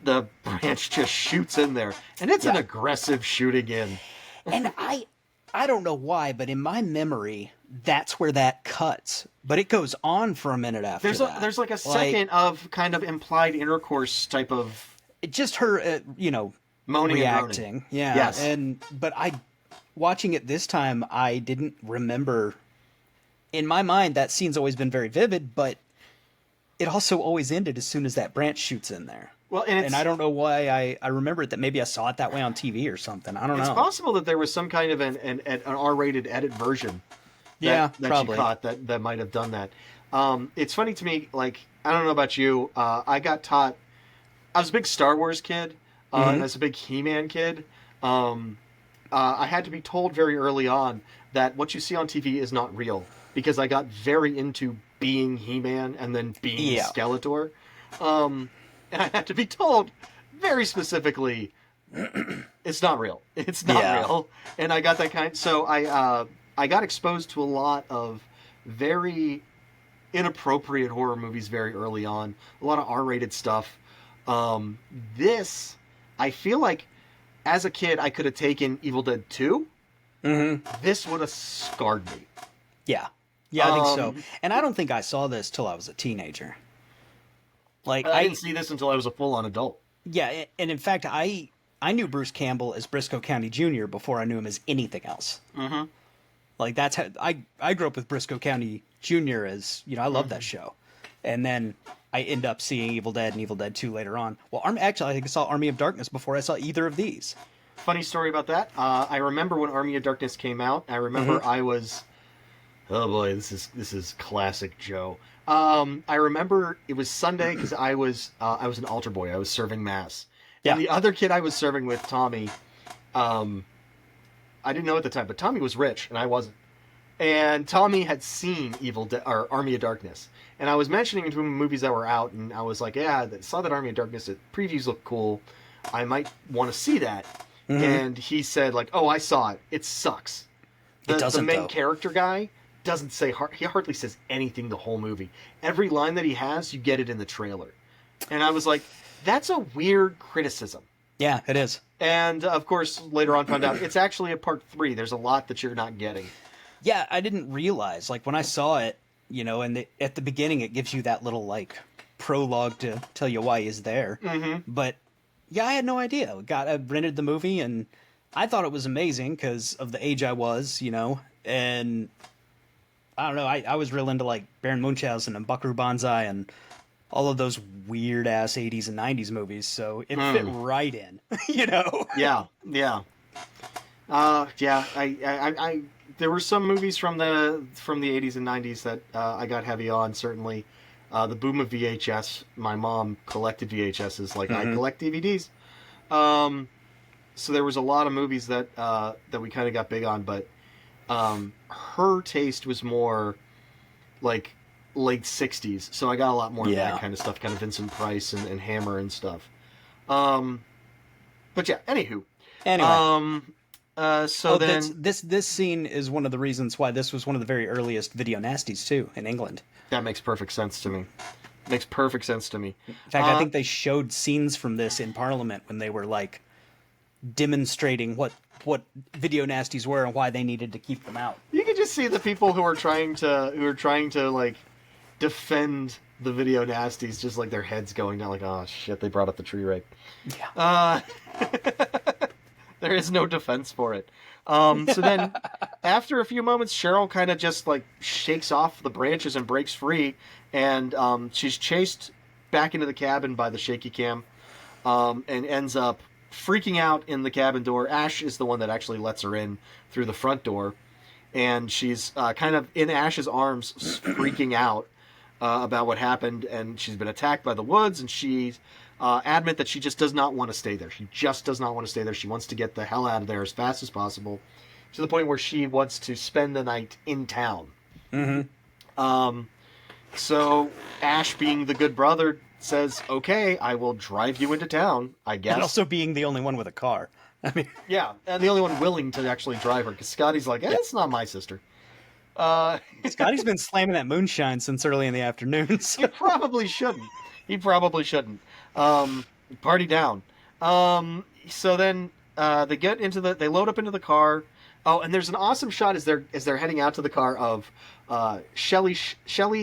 The branch just shoots in there, and it's an aggressive shooting in. And I don't know why, but in my memory, that's where that cuts. But it goes on for a minute after that. There's like a second of kind of implied intercourse type of just her, moaning and reacting. groaning. Yeah. Yes. But watching it this time, I didn't remember. In my mind, that scene's always been very vivid, but it also always ended as soon as that branch shoots in there. Well, and I don't know why I remember it. That maybe I saw it that way on TV or something. I don't It's know. possible that there was some kind of an R-rated edit version. Yeah, that probably. you caught that might have done that. It's funny to me. Like, I don't know about you. I got taught. I was a big Star Wars kid. And I was a big He-Man kid. I had to be told very early on that what you see on TV is not real, because I got very into being He-Man and then being Yeah. Skeletor. And I had to be told very specifically, it's not real. It's not Yeah. real. And I got that kind. So I got exposed to a lot of very inappropriate horror movies very early on. A lot of R-rated stuff. Um, this, I feel like, as a kid, I could have taken Evil Dead 2. This would have scarred me. Yeah. Yeah, I think so. Um, And I don't think I saw this till I was a teenager. Like I didn't see this until I was a full-on adult. yeah, and in fact, I knew Bruce Campbell as Briscoe County Jr. before I knew him as anything else. Mm-hmm. Like that's how I grew up with Briscoe County Jr. as I love that show, and then I end up seeing Evil Dead and Evil Dead 2 later on. Well, actually, I think I saw Army of Darkness before I saw either of these. Funny story about that. I remember when Army of Darkness came out. I remember I was, oh boy, this is classic Joe. I remember it was Sunday because I was an altar boy. I was serving mass, and the other kid I was serving with, Tommy, I didn't know at the time, but Tommy was rich and I wasn't. And Tommy had seen or Army of Darkness, and I was mentioning to him movies that were out, and I was like, "Yeah, I saw that Army of Darkness. The previews look cool. I might want to see that." And he said, "Like, oh, I saw it. It sucks." The main character guy doesn't say he hardly says anything the whole movie. Every line that he has, you get it in the trailer, and I was like, "That's a weird criticism." Yeah, it is. And of course, later on, found out it's actually a part 3. There's a lot that you're not getting. Yeah, I didn't realize. Like when I saw it, and at the beginning it gives you that little like prologue to tell you why he's there. But yeah, I had no idea. I rented the movie and I thought it was amazing because of the age I was, and I don't know. I was real into like Baron Munchausen and Buckaroo Banzai and all of those weird ass 80s and 90s movies. So it fit right in, Yeah. Yeah. I there were some movies from the 80s and 90s that I got heavy on. Certainly, the boom of VHS. My mom collected VHSs like I collect DVDs. So there was a lot of movies that we kind of got big on, but her taste was more like late 60s. So I got a lot more of that kind of stuff, kind of Vincent Price and Hammer and stuff. But yeah, anyway. This scene is one of the reasons why this was one of the very earliest video nasties too in England. That makes perfect sense to me. In fact, I think they showed scenes from this in Parliament when they were like demonstrating what video nasties were and why they needed to keep them out. You could just see the people who are trying to like defend the video nasties, just like their heads going down, like, oh shit, they brought up the tree rape. Yeah. There is no defense for it. So then, after a few moments, Cheryl kind of just like shakes off the branches and breaks free, and she's chased back into the cabin by the shaky cam, and ends up freaking out in the cabin door. Ash is the one that actually lets her in through the front door, and she's kind of in Ash's arms, freaking out about what happened, and she's been attacked by the woods, and she's adamant that she just does not want to stay there. She just does not want to stay there. She wants to get the hell out of there as fast as possible, to the point where she wants to spend the night in town. So Ash, being the good brother, says, "Okay, I will drive you into town, I guess." And also being the only one with a car. I mean, yeah, and the only one willing to actually drive her, because Scotty's like, it's not my sister. Scotty's been slamming that moonshine since early in the afternoon. So. He probably shouldn't. Party down. So then they get into they load up into the car. Oh, and there's an awesome shot as they're heading out to the car of Shelley,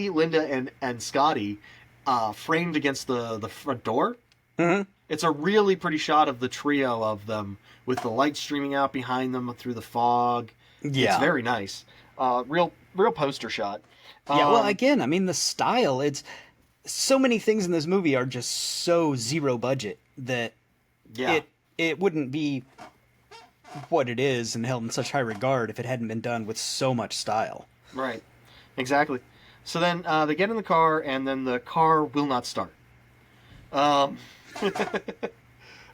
Linda, and Scotty framed against the front door. It's a really pretty shot of the trio of them with the light streaming out behind them through the fog. Yeah, it's very nice. Real poster shot. Yeah, well, again, I mean, the style, it's so many things in this movie are just so zero budget that it wouldn't be what it is and held in such high regard if it hadn't been done with so much style. Right. Exactly. So then they get in the car, and then the car will not start.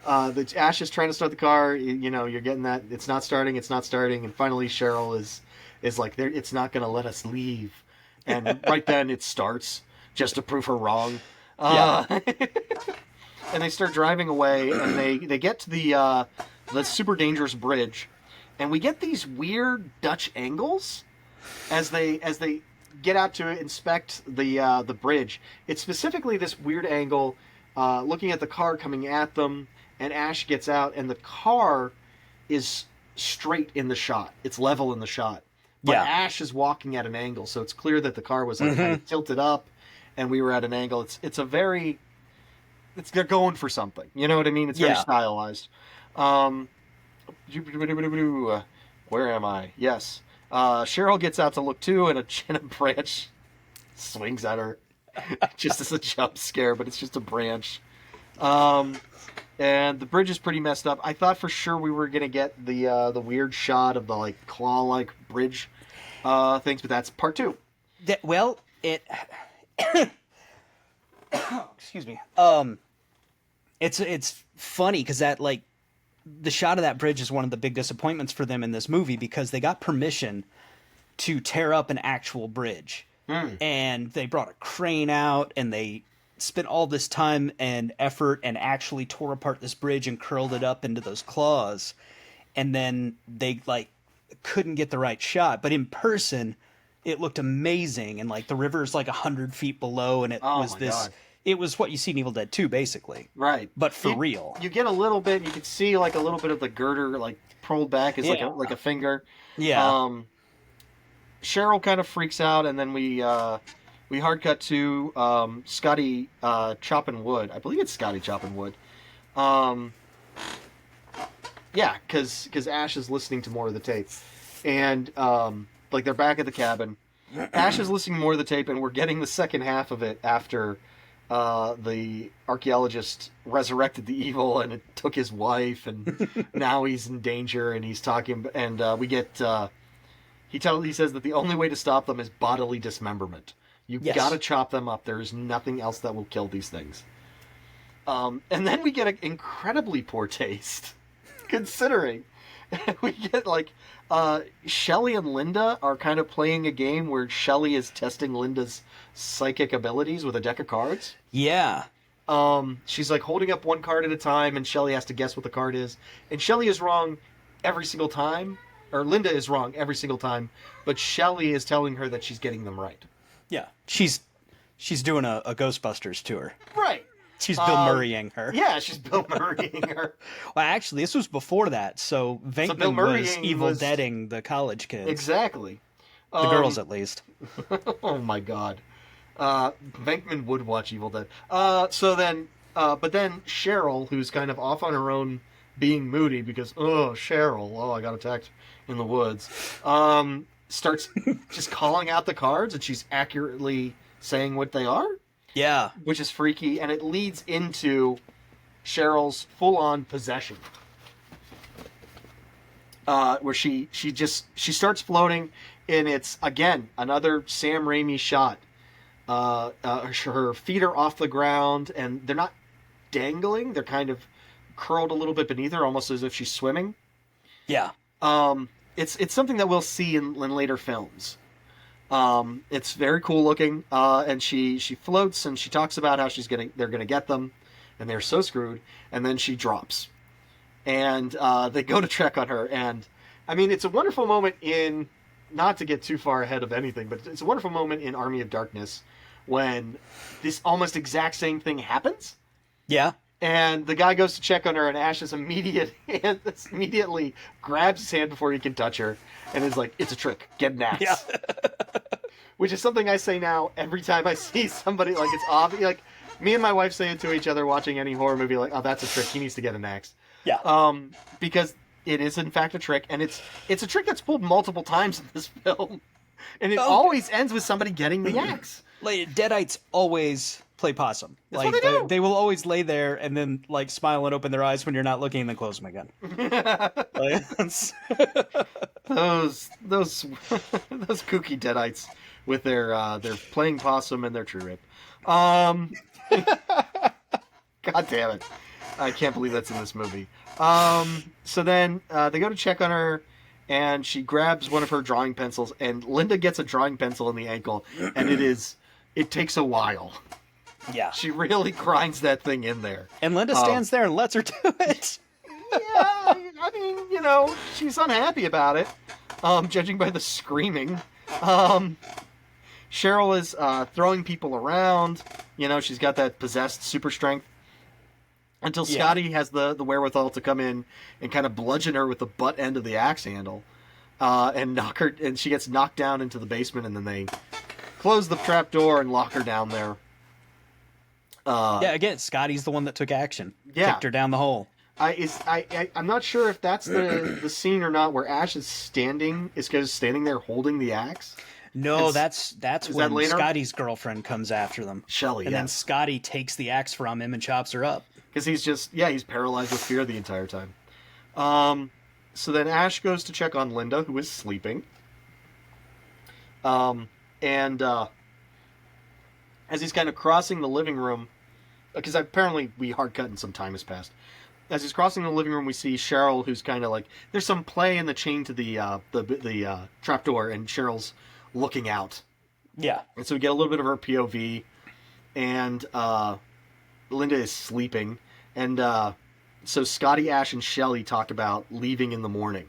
the Ash is trying to start the car. You're getting that it's not starting, and finally Cheryl is like, it's not going to let us leave, and right then it starts just to prove her wrong. Yeah. And they start driving away, and they get to the super dangerous bridge, and we get these weird Dutch angles as they get out to inspect the bridge. It's specifically this weird angle, looking at the car coming at them, and Ash gets out, and the car is straight in the shot. It's level in the shot. But Yeah. Ash is walking at an angle, so it's clear that the car was like kind of tilted up, and we were at an angle. They're going for something. You know what I mean? It's very stylized. Where am I? Yes. Cheryl gets out to look too, and a branch swings at her, just as a jump scare, but it's just a branch. And the bridge is pretty messed up. I thought for sure we were gonna get the weird shot of the like claw-like bridge things, but that's part 2. Excuse me. It's funny because that, like, the shot of that bridge is one of the big disappointments for them in this movie, because they got permission to tear up an actual bridge. And they brought a crane out, and they spent all this time and effort and actually tore apart this bridge and curled it up into those claws. And then they, like, couldn't get the right shot. But in person, it looked amazing. And, like, the river's like 100 feet below, and it was this... God. It was what you see in Evil Dead 2, basically. Right. But for real. You get a little bit, you can see like a little bit of the girder like pulled back as like a finger. Yeah. Cheryl kind of freaks out, and then we hard cut to Scotty chopping wood. I believe it's Scotty chopping wood. Yeah, because Ash is listening to more of the tape. And like they're back at the cabin. Ash is listening to more of the tape, and we're getting the second half of it after the archaeologist resurrected the evil, and it took his wife, and now he's in danger, and he's talking, and we get he says that the only way to stop them is bodily dismemberment. You gotta chop them up. There's nothing else that will kill these things. And then we get an incredibly poor taste, considering we get like Shelley and Linda are kind of playing a game where Shelley is testing Linda's psychic abilities with a deck of cards. Yeah. She's like holding up one card at a time, and Shelley has to guess what the card is. And Shelley is wrong every single time, or Linda is wrong every single time, but Shelley is telling her that she's getting them right. Yeah. She's doing a Ghostbusters tour. Right. She's Bill Murraying her. Yeah, she's Bill Murraying her. Well, actually, this was before that, so Venkman was Evil Deading the college kids. Exactly. The girls, at least. Oh, my God. Venkman would watch Evil Dead. But then Cheryl, who's kind of off on her own being moody because, Cheryl, I got attacked in the woods, starts just calling out the cards, and she's accurately saying what they are. Yeah. Which is freaky, and it leads into Cheryl's full-on possession. Where she starts floating, and it's, again, another Sam Raimi shot. Her feet are off the ground, and they're not dangling. They're kind of curled a little bit beneath her, almost as if she's swimming. Yeah. It's something that we'll see in later films. It's very cool looking, and she floats, and she talks about how they're gonna get them, and they're so screwed, and then she drops, and they go to check on her, and I mean, it's a wonderful moment in, not to get too far ahead of anything, but it's a wonderful moment in Army of Darkness when this almost exact same thing happens. Yeah. And the guy goes to check on her, and Ash immediately grabs his hand before he can touch her, and is like, "It's a trick. Get an axe." Yeah. Which is something I say now every time I see somebody, like, it's obvious. Like, me and my wife say it to each other watching any horror movie, like, "Oh, that's a trick. He needs to get an axe." Yeah. Because it is in fact a trick, and it's a trick that's pulled multiple times in this film, and it always ends with somebody getting the axe. Like, Deadites always play possum. That's like what they do. They will always lay there and then like smile and open their eyes when you're not looking, and then close them again. Those kooky Deadites with their playing possum and their true rape. God damn it. I can't believe that's in this movie. So then they go to check on her, and she grabs one of her drawing pencils, and Linda gets a drawing pencil in the ankle, and it takes a while. Yeah. She really grinds that thing in there. And Linda stands there and lets her do it. Yeah, I mean, she's unhappy about it, judging by the screaming. Cheryl is throwing people around. She's got that possessed super strength. Until Scotty has the wherewithal to come in and kind of bludgeon her with the butt end of the axe handle, and knock her, and she gets knocked down into the basement, and then they close the trap door and lock her down there. Again, Scotty's the one that took action. Yeah. Kicked her down the hole. I'm not sure if that's the scene or not where Ash is standing there holding the axe. No, that's when that Scotty's girlfriend comes after them. Shelley, and then Scotty takes the axe from him and chops her up. Because he's paralyzed with fear the entire time. So then Ash goes to check on Linda, who is sleeping. And as he's kind of crossing the living room, because apparently we hard cut and some time has passed. As he's crossing the living room, we see Cheryl, who's kind of like, there's some play in the chain to the trapdoor, and Cheryl's looking out. Yeah. And so we get a little bit of her POV, and Linda is sleeping, and so Scotty, Ash, and Shelley talk about leaving in the morning,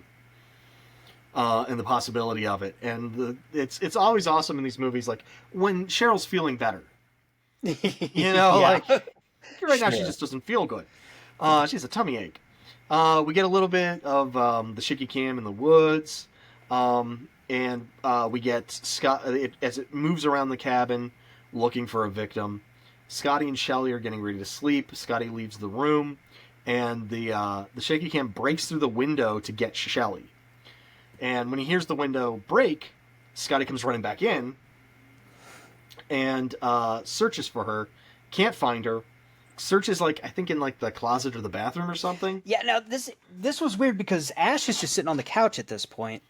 and the possibility of it. And it's always awesome in these movies, like when Cheryl's feeling better. Like right now she just doesn't feel good. She has a tummy ache. We get a little bit of the shaky cam in the woods, and we get Scott as it moves around the cabin looking for a victim. Scotty and Shelley are getting ready to sleep. Scotty leaves the room, and the shaky cam breaks through the window to get Shelley. And when he hears the window break, Scotty comes running back in and searches for her. Can't find her. Searches I think in the closet or the bathroom or something. Yeah, now this was weird because Ash is just sitting on the couch at this point,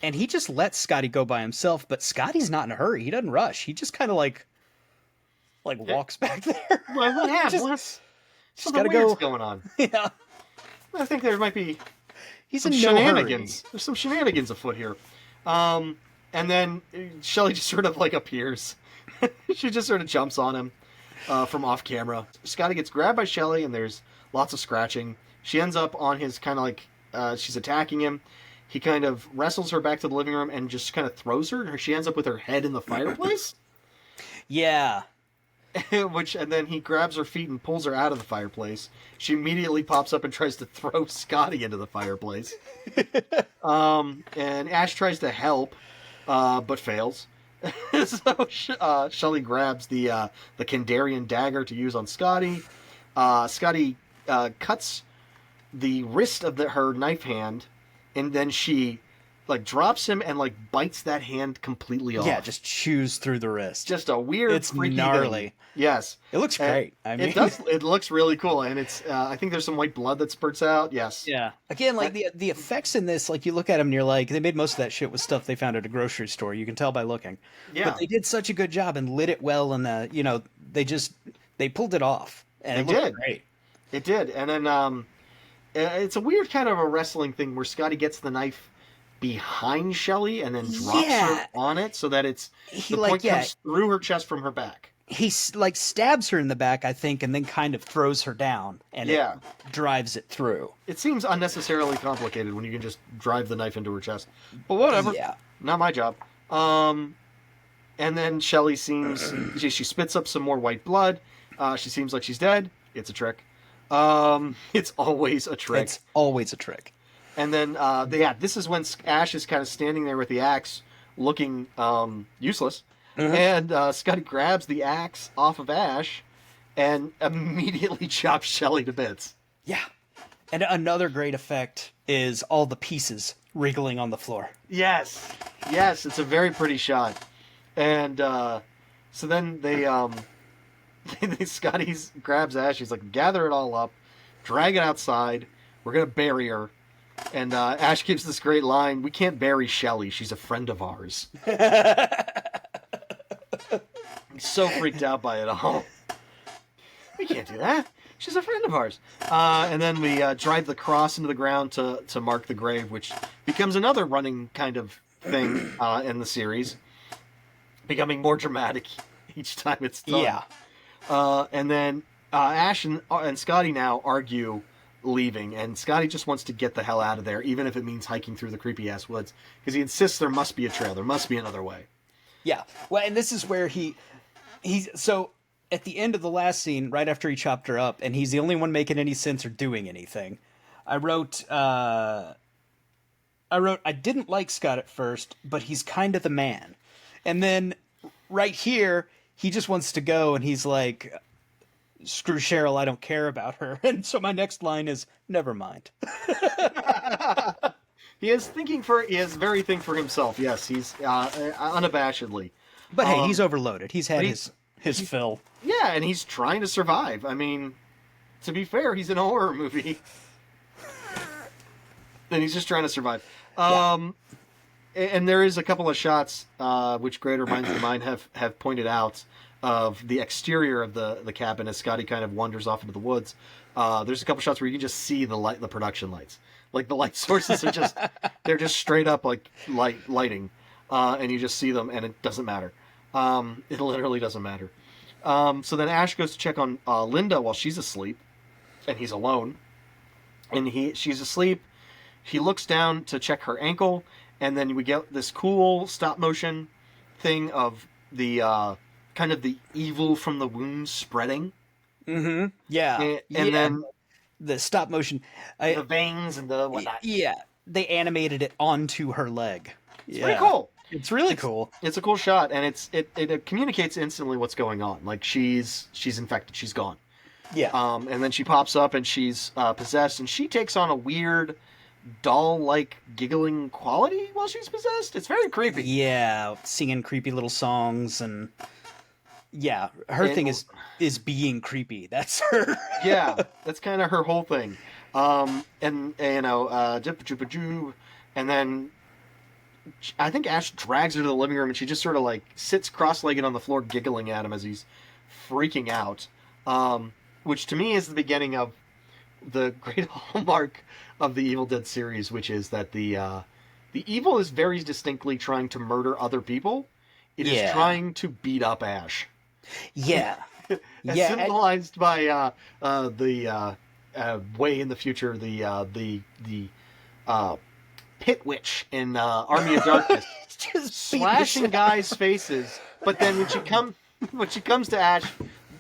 and he just lets Scotty go by himself, but Scotty's not in a hurry. He doesn't rush. He just kind of walks back there. Well, yeah, something weird's going on. Yeah. I think there might be He's some in shenanigans. No There's some shenanigans afoot here. And then Shelley just sort of appears. She just sort of jumps on him from off camera. Scotty gets grabbed by Shelley, and there's lots of scratching. She ends up on his kind of she's attacking him. He kind of wrestles her back to the living room and just kind of throws her. She ends up with her head in the fireplace. Yeah. And then he grabs her feet and pulls her out of the fireplace. She immediately pops up and tries to throw Scotty into the fireplace. And Ash tries to help, but fails. So Shelley grabs the Kandarian dagger to use on Scotty. Scotty cuts the wrist of her knife hand, and then she drops him and bites that hand completely off. Yeah, just chews through the wrist. Just a weird, it's freaky gnarly thing. Yes, it looks great. I mean, it does. It looks really cool, and it's. I think there's some white blood that spurts out. Yes. Yeah. Again, the effects in this, you look at them and you're like, they made most of that shit with stuff they found at a grocery store. You can tell by looking. Yeah. But they did such a good job and lit it well, and they pulled it off, and it looked great. It did, and then it's a weird kind of a wrestling thing where Scotty gets the knife behind Shelley and then drops her on it so that the point comes through her chest from her back. He stabs her in the back, I think, and then kind of throws her down, and it drives it through. It seems unnecessarily complicated when you can just drive the knife into her chest. But whatever. Yeah. Not my job. And then Shelley seems... she spits up some more white blood. She seems like she's dead. It's a trick. It's always a trick. It's always a trick. And then, this is when Ash is kind of standing there with the axe, looking useless. Mm-hmm. And Scotty grabs the axe off of Ash and immediately chops Shelley to bits. Yeah. And another great effect is all the pieces wriggling on the floor. Yes. Yes, it's a very pretty shot. And so then Scotty grabs Ash. He's like, gather it all up, drag it outside. We're going to bury her. And Ash gives this great line, we can't bury Shelley. She's a friend of ours. He's so freaked out by it all. We can't do that. She's a friend of ours. And then we drive the cross into the ground to mark the grave, which becomes another running kind of thing in the series, becoming more dramatic each time it's done. Yeah. And then Ash and Scotty now argue leaving, and Scotty just wants to get the hell out of there, even if it means hiking through the creepy-ass woods, because he insists there must be a trail, there must be another way. Yeah. Well, and this is where he's so at the end of the last scene, right after he chopped her up, and he's the only one making any sense or doing anything. I wrote I didn't like Scott at first, but he's kind of the man. And then right here, he just wants to go, and he's like, screw Cheryl, I don't care about her. And so my next line is, never mind. He is very think for himself. Yes, he's unabashedly. But hey, he's overloaded. He's had his fill. Yeah, and he's trying to survive. I mean, to be fair, he's in a horror movie. And he's just trying to survive. And there is a couple of shots, which greater minds than mine have pointed out, of the exterior of the cabin as Scotty kind of wanders off into the woods. There's a couple shots where you can just see the production lights. Like the light sources are they're just straight up like lighting. And you just see them and it doesn't matter. It literally doesn't matter. So then Ash goes to check on Linda while she's asleep, and he's alone. And she's asleep. He looks down to check her ankle, and then we get this cool stop motion thing of the kind of the evil from the wound spreading. Mm-hmm. Yeah. And then the stop motion, the veins and the whatnot. Yeah, they animated it onto her leg. It's pretty cool. It's really cool. It's a cool shot, and it communicates instantly what's going on. Like she's infected, she's gone. Yeah. And then she pops up and she's possessed, and she takes on a weird doll-like giggling quality while she's possessed. It's very creepy. Yeah, singing creepy little songs, and yeah, her thing is being creepy. That's her. Yeah, that's kind of her whole thing. And you know, and then I think Ash drags her to the living room, and she just sort of like sits cross-legged on the floor, giggling at him as he's freaking out. Which to me is the beginning of the great hallmark of the Evil Dead series, which is that the evil is very distinctly trying to murder other people. It is trying to beat up Ash. Yeah. As symbolized by the way in the future, the Pit Witch in Army of Darkness, just slashing guys' faces. But then when she comes to Ash,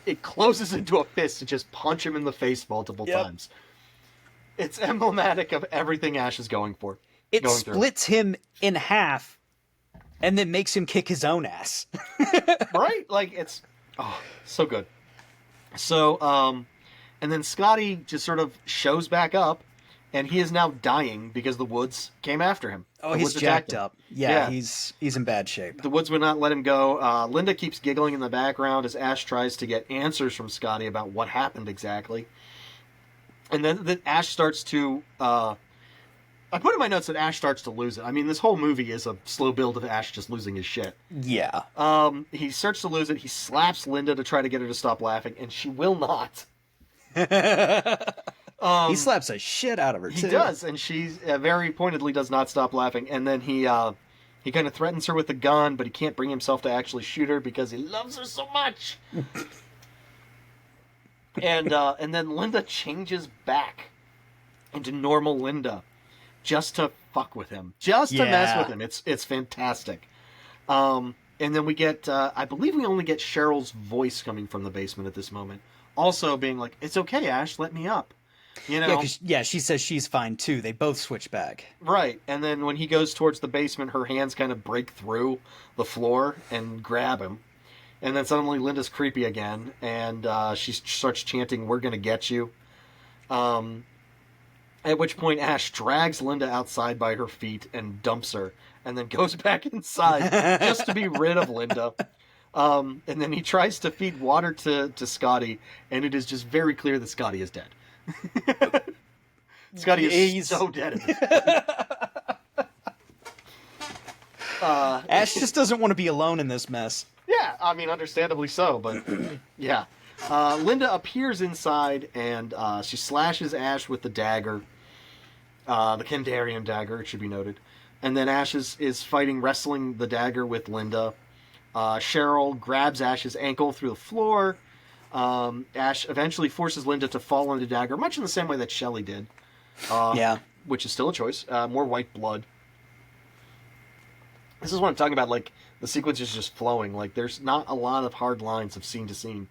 it closes into a fist to just punch him in the face multiple times. It's emblematic of everything Ash is going for. It splits him in half, and then makes him kick his own ass. Right? Like, it's so good. So, and then Scotty just sort of shows back up, and he is now dying because the woods came after him. Oh, he's jacked up. Yeah, he's in bad shape. The woods would not let him go. Linda keeps giggling in the background as Ash tries to get answers from Scotty about what happened exactly. And then Ash starts to... I put in my notes that Ash starts to lose it. I mean, this whole movie is a slow build of Ash just losing his shit. Yeah. He starts to lose it. He slaps Linda to try to get her to stop laughing, and she will not. He slaps the shit out of her, too. He does, and she very pointedly does not stop laughing. And then he kind of threatens her with a gun, but he can't bring himself to actually shoot her because he loves her so much. And then Linda changes back into normal Linda just to fuck with him, just to mess with him. It's fantastic. And then we get, I believe we only get Cheryl's voice coming from the basement at this moment, also being like, "It's okay, Ash, let me up." You know? Yeah, she says she's fine too. They both switch back. Right, and then when he goes towards the basement, her hands kind of break through the floor and grab him. And then suddenly Linda's creepy again, and she starts chanting, "We're gonna get you." At which point Ash drags Linda outside by her feet and dumps her, and then goes back inside just to be rid of Linda. And then he tries to feed water to Scotty, and it is just very clear that Scotty is dead. Scotty is so dead. Ash just doesn't want to be alone in this mess. Yeah, I mean, understandably so, but yeah. Linda appears inside, and she slashes Ash with the dagger, the Kandarian dagger, it should be noted. And then Ash is fighting, wrestling the dagger with Linda. Cheryl grabs Ash's ankle through the floor. Ash eventually forces Linda to fall on the dagger, much in the same way that Shelley did. Yeah. Which is still a choice. More white blood. This is what I'm talking about. Like, the sequence is just flowing. Like, there's not a lot of hard lines of scene to scene.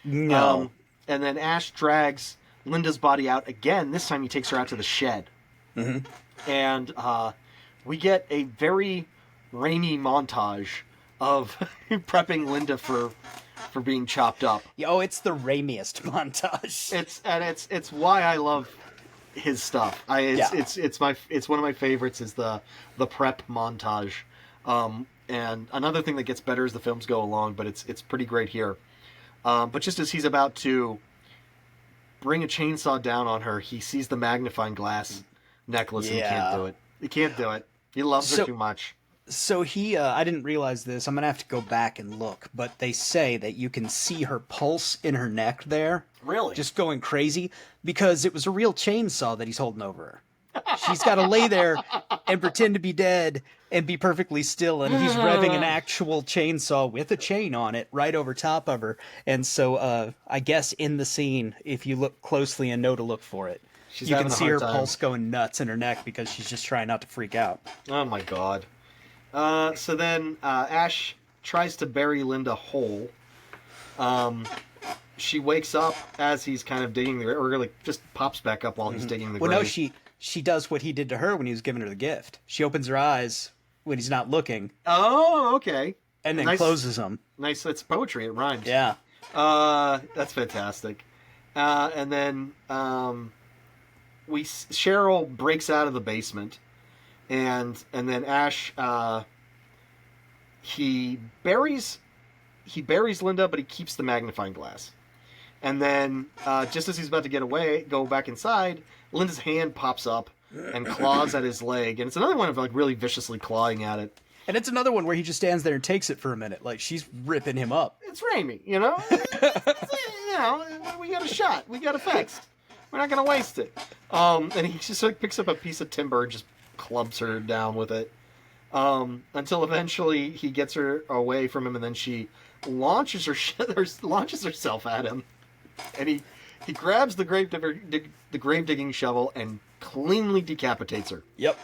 No. And then Ash drags Linda's body out again. This time he takes her out to the shed. Mm-hmm. And we get a very Raimi montage of prepping Linda for being chopped up. Oh, it's the Raimiest montage. It's why I love his stuff. It's one of my favorites is the prep montage. And another thing that gets better as the films go along, but it's pretty great here. But just as he's about to bring a chainsaw down on her, he sees the magnifying glass necklace and he can't do it. He can't do it. He loves her too much. So he, I didn't realize this. I'm going to have to go back and look. But they say that you can see her pulse in her neck there. Really? Just going crazy. Because it was a real chainsaw that he's holding over her. She's got to lay there and pretend to be dead and be perfectly still. And he's revving an actual chainsaw with a chain on it right over top of her. And so I guess in the scene, if you look closely and know to look for it, you can see her pulse going nuts in her neck because she's just trying not to freak out. Oh, my God. So then Ash tries to bury Linda whole. She wakes up as he's kind of digging the grave, or like just pops back up while he's digging the grave. Well, no, she does what he did to her when he was giving her the gift. She opens her eyes when he's not looking. Oh, okay. And then closes them. Nice. It's poetry. It rhymes. Yeah. That's fantastic. And then Cheryl breaks out of the basement. And then Ash, he buries Linda, but he keeps the magnifying glass. And then, just as he's about to go back inside, Linda's hand pops up and claws at his leg. And it's another one of like really viciously clawing at it. And it's another one where he just stands there and takes it for a minute, like she's ripping him up. It's Raimi, you know. We got a shot, we got effects. We're not gonna waste it. And he just like picks up a piece of timber and just clubs her down with it, until eventually he gets her away from him, and then she launches herself at him, and he grabs the grave digging shovel and cleanly decapitates her. Yep.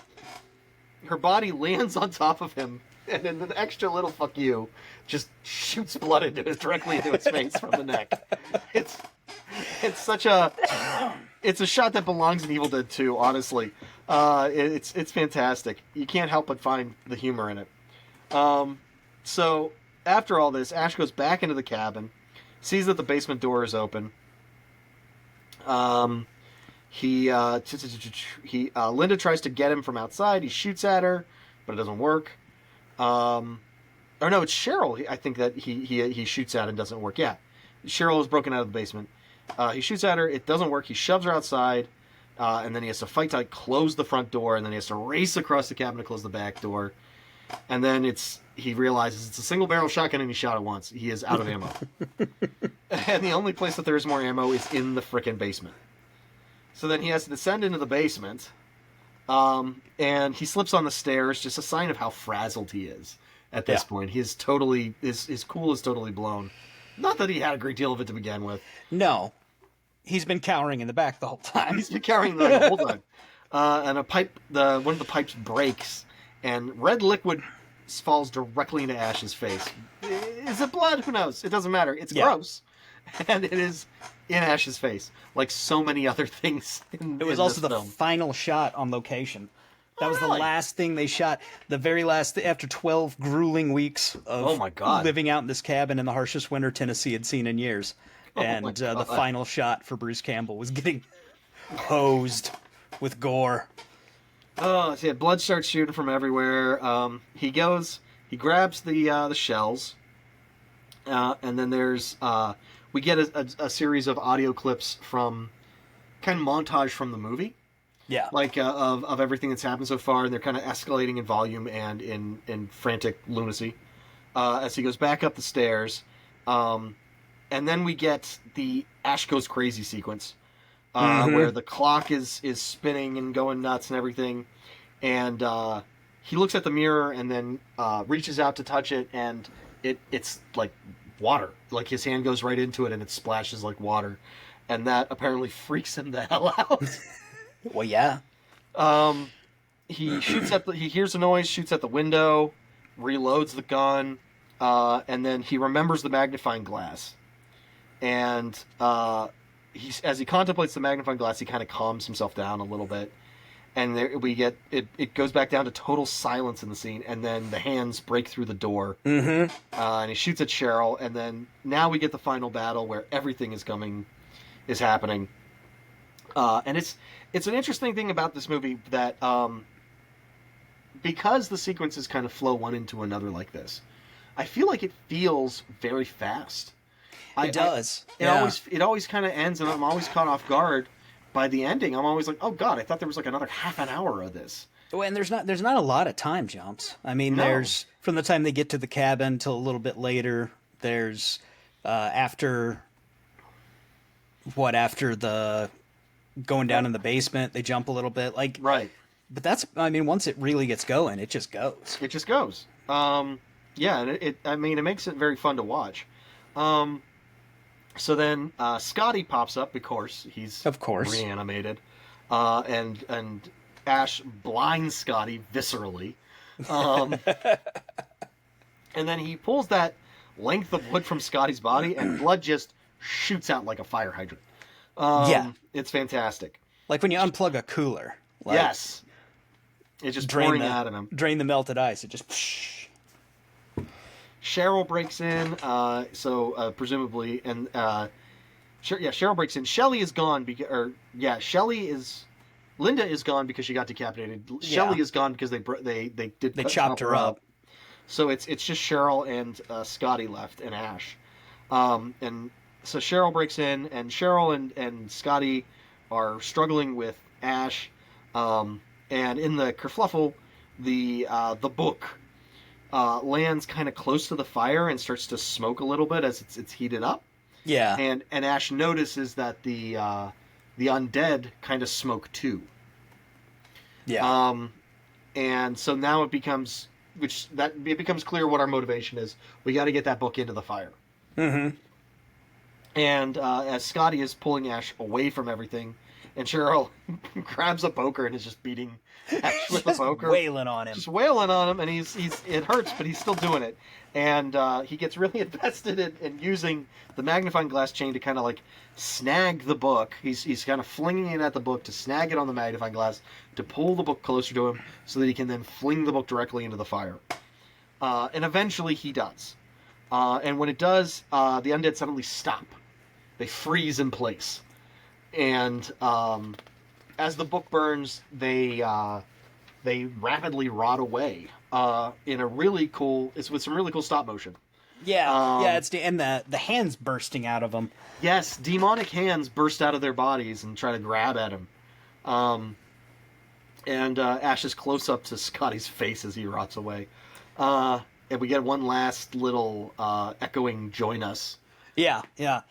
Her body lands on top of him, and then an extra little fuck you just shoots blood directly into his face from the neck. It's such a shot that belongs in Evil Dead 2, honestly. It's fantastic. You can't help but find the humor in it. So after all this, Ash goes back into the cabin, sees that the basement door is open. Linda tries to get him from outside. He shoots at her, but it doesn't work. Or no, it's Cheryl. I think that he shoots at and doesn't work. Yeah, Cheryl is broken out of the basement. He shoots at her. It doesn't work. He shoves her outside. And then he has to fight to like, close the front door, and then he has to race across the cabin to close the back door. And then he realizes it's a single barrel shotgun and he shot it once. He is out of ammo. And the only place that there is more ammo is in the frickin' basement. So then he has to descend into the basement, and he slips on the stairs, just a sign of how frazzled he is at this point. He is totally, his cool is totally blown. Not that he had a great deal of it to begin with. No. He's been cowering in the back the whole time. He's been cowering the whole time. And one of the pipes breaks, and red liquid falls directly into Ash's face. Is it blood? Who knows? It doesn't matter. It's gross. And it is in Ash's face, like so many other things It was also the final shot on location. That was the last thing they shot. The very last, after 12 grueling weeks of living out in this cabin in the harshest winter Tennessee had seen in years. And the final shot for Bruce Campbell was getting hosed with gore. Oh, so yeah, blood starts shooting from everywhere. He grabs the shells, and then there's we get a series of audio clips from kind of montage from the movie. Yeah, like of everything that's happened so far, and they're kind of escalating in volume and in frantic lunacy as he goes back up the stairs. And then we get the Ash Goes Crazy sequence, Mm-hmm. where the clock is spinning and going nuts and everything. And he looks at the mirror and then reaches out to touch it, and it's like water. Like his hand goes right into it and it splashes like water. And that apparently freaks him the hell out. Well, yeah. He he hears a noise, shoots at the window, reloads the gun, and then he remembers the magnifying glass. And as he contemplates the magnifying glass, he kind of calms himself down a little bit. And there we get it goes back down to total silence in the scene, and then the hands break through the door, Mm-hmm. and he shoots at Cheryl, and then now we get the final battle where everything is happening, and it's an interesting thing about this movie that because the sequences kind of flow one into another like this, I feel like it feels very fast. It does. It always kind of ends, and I'm always caught off guard by the ending. I'm always like, oh god, I thought there was like another half an hour of this. Well, and there's not a lot of time jumps. I mean, No. there's from the time they get to the cabin till a little bit later. There's after the going down in the basement, they jump a little bit. Like, Right. but that's, I mean, once it really gets going, it just goes. It just goes. Yeah, and I mean, it makes it very fun to watch. So then Scotty pops up, of course. He's Of course. reanimated, and Ash blinds Scotty viscerally, and then he pulls that length of wood from Scotty's body, and blood just shoots out like a fire hydrant. Yeah. It's fantastic. Like when you unplug a cooler. Like, Yes, it's just pouring out of him. Drain the melted ice. It just. Cheryl breaks in, presumably, and Cheryl breaks in. Shelley is gone Linda is gone because she got decapitated. Shelley is gone because they chopped her up. So it's just Cheryl and Scotty left, and Ash, and so Cheryl breaks in, and Cheryl and Scotty are struggling with Ash, and in the kerfluffle, the book lands kind of close to the fire and starts to smoke a little bit as it's heated up. Yeah. And Ash notices that the undead kind of smoke too. Yeah. And so now it becomes clear what our motivation is. We got to get that book into the fire. Mm-hmm. And as Scotty is pulling Ash away from everything, and Cheryl grabs a poker and is just beating Ash with the poker, wailing on him. just wailing on him, and he's it hurts, but he's still doing it. And he gets really invested in using the magnifying glass chain to kind of like snag the book. He's kind of flinging it at the book to snag it on the magnifying glass to pull the book closer to him so that he can then fling the book directly into the fire. And eventually he does. And when it does, the undead suddenly stop. They freeze in place. And as the book burns, they rapidly rot away in a really cool. It's with some really cool stop motion. Yeah, yeah. It's the hands bursting out of them. Yes, demonic hands burst out of their bodies and try to grab at him. And Ash's close up to Scotty's face as he rots away. And we get one last little echoing "Join us." Yeah, yeah.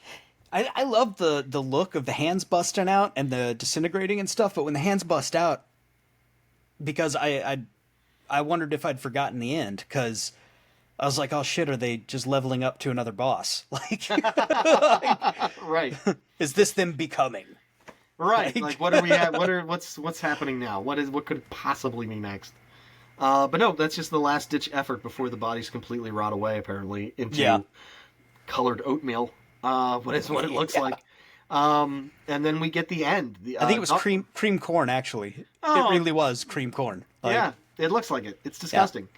I love the look of the hands busting out and the disintegrating and stuff, but when the hands bust out, because I wondered if I'd forgotten the end, because I was like, oh shit, are they just leveling up to another boss? Like, Right. is this them becoming? Right. Like what are we at? What's happening now? What could possibly be next? But no, that's just the last ditch effort before the bodies completely rot away, apparently, into colored oatmeal. What it looks like. And then we get the end. I think it was cream corn, actually. Oh. It really was cream corn. Like, yeah, it looks like it. It's disgusting.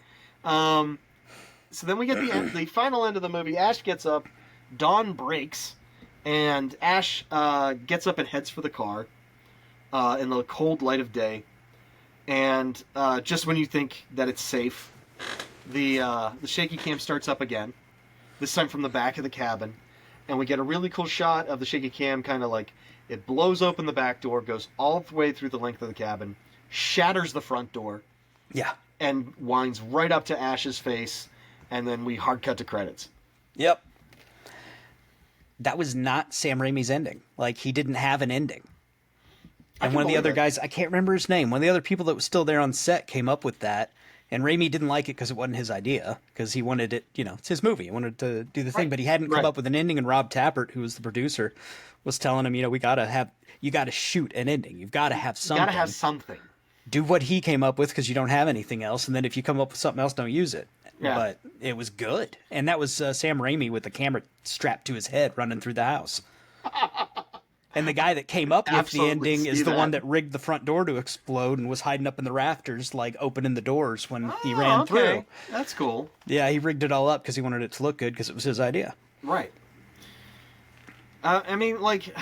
So then we get the final end of the movie. Ash gets up, dawn breaks, and Ash gets up and heads for the car in the cold light of day. And just when you think that it's safe, the shaky cam starts up again, this time from the back of the cabin. And we get a really cool shot of the shaky cam, kind of like it blows open the back door, goes all the way through the length of the cabin, shatters the front door, Yeah. and winds right up to Ash's face, and then we hard cut to credits. Yep. that was not Sam Raimi's ending. Like, he didn't have an ending. I And can one of the believe other it. guys, I can't remember his name, one of the other people that was still there on set came up with that. And Raimi didn't like it because it wasn't his idea, because he wanted it, it's his movie. He wanted to do the thing, Right. but he hadn't come Right. up with an ending. And Rob Tappert, who was the producer, was telling him, you got to shoot an ending. You've got to have You gotta something. have something. Do what he came up with because you don't have anything else. And then if you come up with something else, don't use it. Yeah. But it was good. And that was Sam Raimi with the camera strapped to his head running through the house. And the guy that came up with the Absolutely ending see is the that. one that rigged the front door to explode and was hiding up in the rafters, like opening the doors when he Oh, ran okay. through. That's cool. Yeah, he rigged it all up because he wanted it to look good because it was his idea. Right. I mean, like,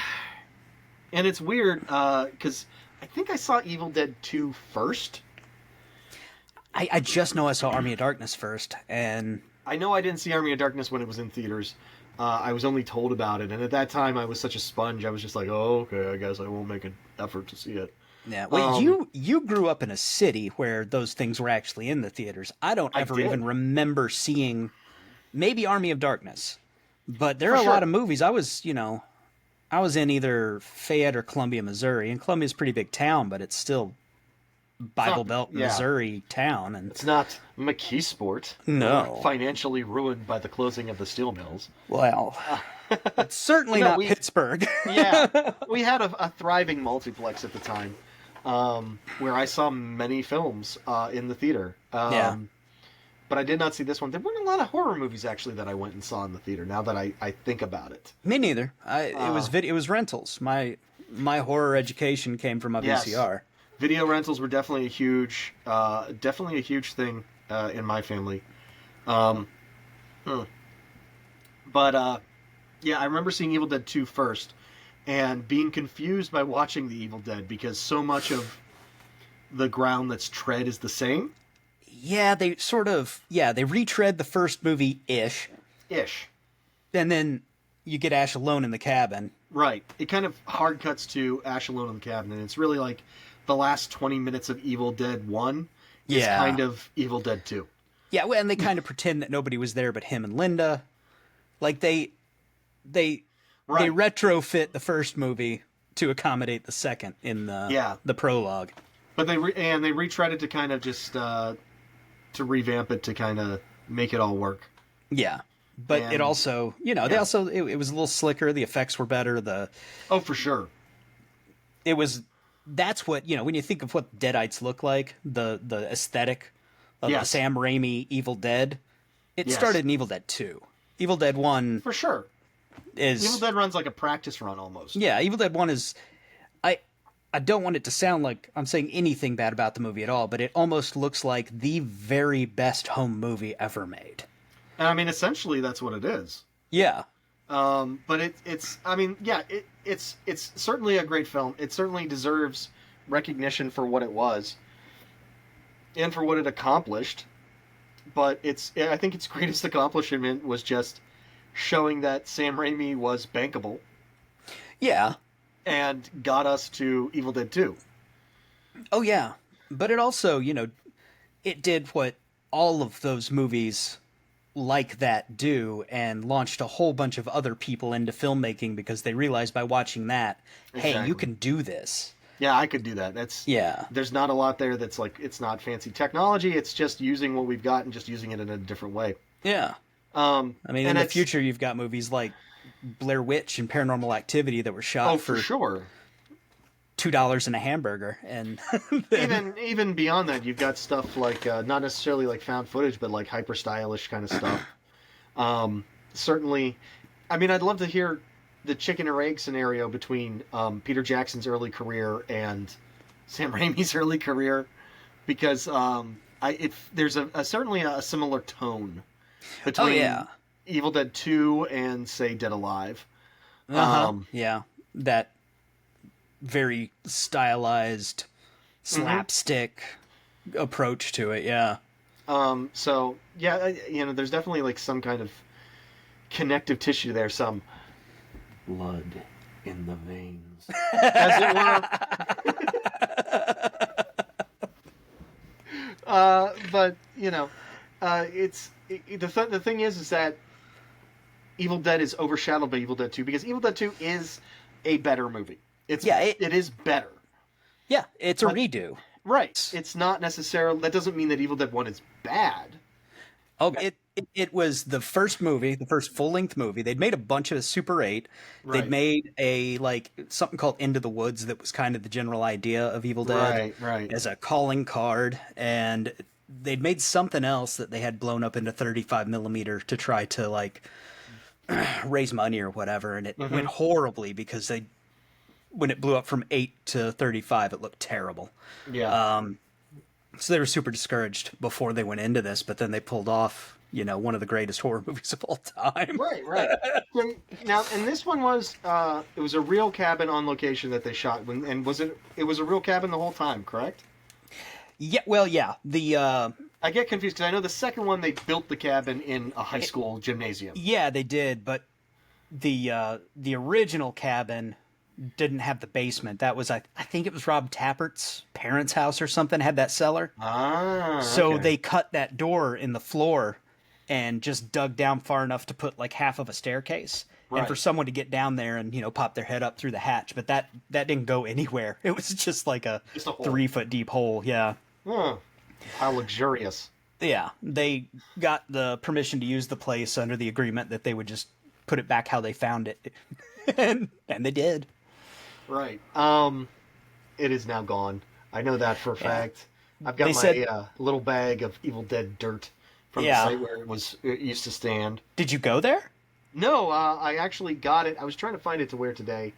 and it's weird because I think I saw Evil Dead 2 first. I just know I saw Army of Darkness first, and I know I didn't see Army of Darkness when it was in theaters. I was only told about it, and at that time I was such a sponge. I was just like, "Oh, okay, I guess I won't make an effort to see it." yeah. Wait, you grew up in a city where those things were actually in the theaters. I don't I ever did. even remember seeing maybe Army of Darkness, but there For are a sure. lot of movies. I was in either Fayette or Columbia, Missouri, and Columbia's a pretty big town, but it's still Bible Belt, yeah. Missouri town, and It's not McKeesport. No. Financially ruined by the closing of the steel mills. well, it's certainly No, not we- Pittsburgh. Yeah, we had a thriving multiplex at the time, where I saw many films in the theater. Yeah. But I did not see this one. There weren't a lot of horror movies actually that I went and saw in the theater. Now that I think about it, Me neither. It was rentals. My horror education came from a Yes. VCR. video rentals were definitely a huge thing in my family. But yeah, I remember seeing Evil Dead 2 first and being confused by watching the Evil Dead because so much of the ground that's tread is the same. Yeah, they retread the first movie ish, Ish. and then you get Ash alone in the cabin. Right. It kind of hard cuts to Ash alone in the cabin, and it's really like the last 20 minutes of Evil Dead 1 is Yeah. kind of Evil Dead 2. Yeah, well, and they kind of pretend that nobody was there but him and Linda. Like they Right. retrofit the first movie to accommodate the second in the prologue. But they retread it to kind of just to revamp it to kind of make it all work. Yeah. But And- it also, it was a little slicker. The effects were better. Oh, for sure. That's what, when you think of what Deadites look like, the aesthetic of the Yes. Sam Raimi Evil Dead, it Yes. started in Evil Dead 2. Evil Dead 1 For sure. is... Evil Dead runs like a practice run almost. Yeah, Evil Dead 1 is... I don't want it to sound like I'm saying anything bad about the movie at all, but it almost looks like the very best home movie ever made. And I mean, essentially, that's what it is. Yeah. But it's certainly a great film. It certainly deserves recognition for what it was and for what it accomplished. But I think its greatest accomplishment was just showing that Sam Raimi was bankable Yeah. and got us to Evil Dead 2. Oh, yeah. But it also, it did what all of those movies like that do and launched a whole bunch of other people into filmmaking because they realized by watching that, hey, Exactly. you can do this. Yeah, I could do that. Yeah. There's not a lot there that's like, it's not fancy technology. It's just using what we've got and just using it in a different way. Yeah. I mean, in and the it's- future, you've got movies like Blair Witch and Paranormal Activity that were shot Oh, for for sure. $2 in a hamburger. And Even beyond that, you've got stuff like not necessarily like found footage, but like hyper stylish kind of stuff. Certainly, I mean, I'd love to hear the chicken or egg scenario between Peter Jackson's early career and Sam Raimi's early career, because there's certainly a similar tone between yeah. Evil Dead 2 and say Dead Alive. yeah, that very stylized slapstick approach to it. Yeah. So yeah, there's definitely like some kind of connective tissue there, some blood in the veins, as it were. But the thing is that Evil Dead is overshadowed by Evil Dead 2 because Evil Dead 2 is a better movie. It is better. Yeah, it's a But- redo. Right. It's not necessarily. That doesn't mean that Evil Dead 1 is bad. Oh, it was the first movie, the first full length movie. They'd made a bunch of Super 8. Right. They'd made a like something called Into the Woods that was kind of the general idea of Evil Dead Right. as a calling card, and they'd made something else that they had blown up into 35 millimeter to try to like raise money or whatever, and it went horribly because when it blew up from 8 to 35, it looked terrible. Yeah. So they were super discouraged before they went into this, but then they pulled off, one of the greatest horror movies of all time. Right. Now, and this one was it was a real cabin on location that they shot and it was a real cabin the whole time, correct? Yeah, well, yeah. I get confused because I know the second one they built the cabin in a high school gymnasium. Yeah, they did, but the original cabin didn't have the basement. That was I think it was Rob Tappert's parents' house or something had that cellar. So Okay. they cut that door in the floor and just dug down far enough to put like half of a staircase. And Right. for someone to get down there and pop their head up through the hatch, but that didn't go anywhere. It was just like a hole. 3-foot deep hole. Yeah. Huh. How luxurious. Yeah, they got the permission to use the place under the agreement that they would just put it back how they found it, and they did. Right. It is now gone. I know that for a fact. I've got They my said- little bag of Evil Dead dirt from Yeah. the site where it used to stand. Did you go there? No, I actually got it. I was trying to find it to wear today.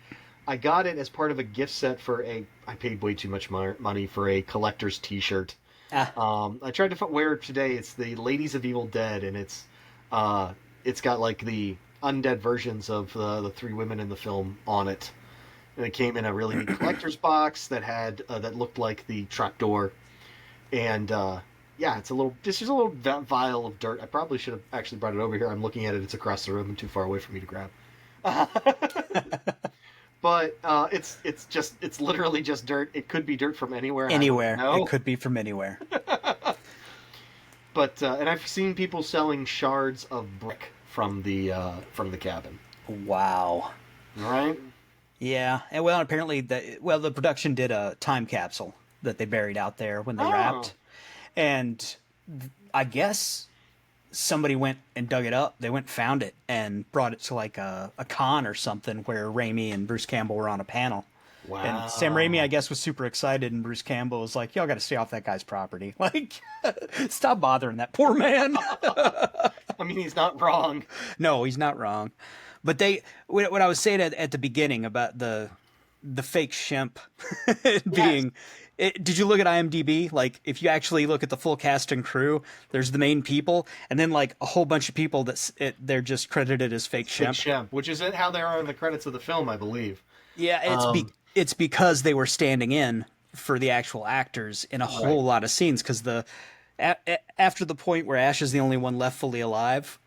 I got it as part of a gift set for I paid way too much money for a collector's T-shirt. I tried to wear it today. It's the Ladies of Evil Dead, and it's got like the undead versions of the three women in the film on it. And it came in a really neat collector's box that had that looked like the trapdoor, and yeah, it's just a little vial of dirt. I probably should have actually brought it over here. I'm looking at it; it's across the room and too far away for me to grab. But it's literally just dirt. It could be dirt from anywhere. Anywhere. No, It could be from anywhere. but and I've seen people selling shards of brick from the cabin. Wow. Right? Yeah, and well, apparently the production did a time capsule that they buried out there when they wrapped, and I guess somebody went and dug it up. They went and found it and brought it to like a con or something where Raimi and Bruce Campbell were on a panel. Wow. And Sam Raimi, I guess, was super excited, and Bruce Campbell was like, "Y'all got to stay off that guy's property. Like, stop bothering that poor man." I mean, he's not wrong. No, he's not wrong. But what I was saying at the beginning about the fake Shemp being, did you look at IMDb? Like, if you actually look at the full cast and crew, there's the main people, and then like a whole bunch of people they're just credited as fake Shemp. Shemp, which is how they are in the credits of the film, I believe. Yeah, it's because they were standing in for the actual actors in a whole lot of scenes. Because after the point where Ash is the only one left fully alive,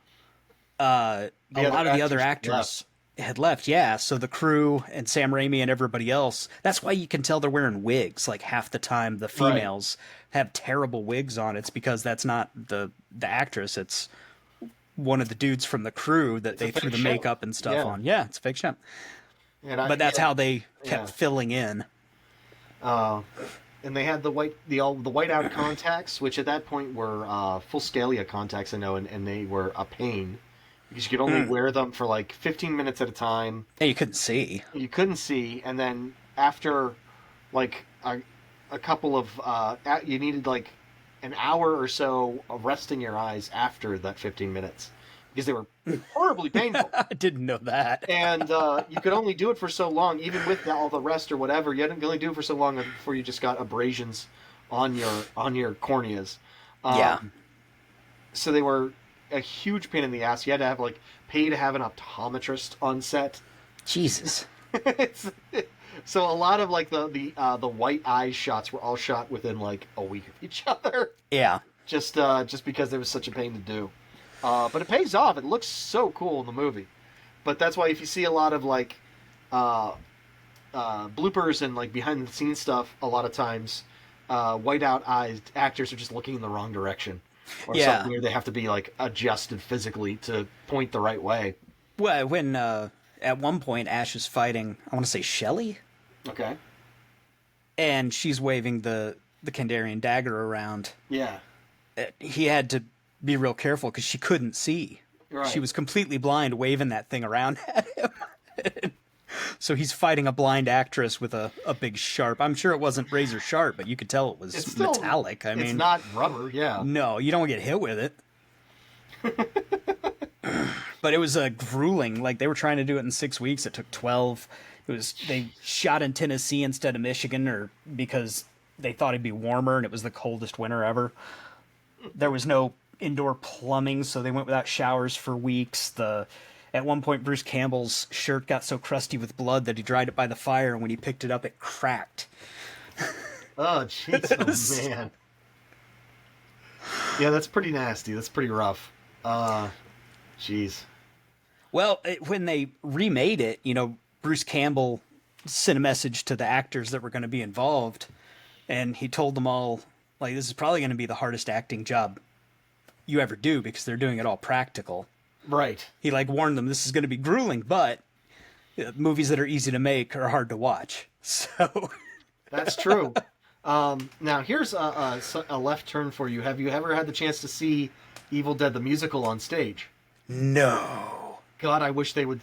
a lot of the other actors had left. Yeah, so the crew and Sam Raimi and everybody else. That's why you can tell they're wearing wigs. Like half the time, the females have terrible wigs on. It's because that's not the actress. It's one of the dudes from the crew that they threw the makeup and stuff on. Yeah, it's fake Shemp. But that's how they kept filling in. And they had the whiteout contacts, which at that point were full scalia contacts, I know, and they were a pain because you could only wear them for like 15 minutes at a time. And you couldn't see. You couldn't see, and then after like a couple of you needed like an hour or so of resting your eyes after that 15 minutes because they were horribly painful. I didn't know that. And you could only do it for so long, even with all the rest or whatever. You could only do it for so long before you just got abrasions on your corneas. So they were a huge pain in the ass. You had to pay to have an optometrist on set. Jesus. So a lot of like the white eye shots were all shot within like a week of each other. Yeah. Just because it was such a pain to do. But it pays off. It looks so cool in the movie. But that's why if you see a lot of like bloopers and like behind the scenes stuff, a lot of times whiteout eyes actors are just looking in the wrong direction, or something where they have to be like adjusted physically to point the right way. Well, when at one point Ash is fighting, I want to say Shelly, Okay. and she's waving the Kandarian dagger around. Yeah. He had to be real careful because she couldn't see. Right. She was completely blind, waving that thing around at him. So he's fighting a blind actress with a big sharp. I'm sure it wasn't razor sharp, but you could tell it was It's still metallic. I mean, it's not rubber. Yeah. no, you don't get hit with it. But it was grueling. Like, they were trying to do it in 6 weeks. It took 12. They shot in Tennessee instead of Michigan, or because they thought it'd be warmer, and it was the coldest winter ever. There was no indoor plumbing, so they went without showers for weeks. At one point, Bruce Campbell's shirt got so crusty with blood that he dried it by the fire, and when he picked it up, it cracked. Oh, jeez. Oh, man. Yeah, that's pretty nasty. That's pretty rough. Jeez. Well, when they remade it, Bruce Campbell sent a message to the actors that were going to be involved, and he told them all, like, this is probably going to be the hardest acting job you ever do because they're doing it all practical. Right. He, warned them this is going to be grueling, but movies that are easy to make are hard to watch. So That's true. Now, here's a left turn for you. Have you ever had the chance to see Evil Dead the musical on stage? no. God, I wish they would.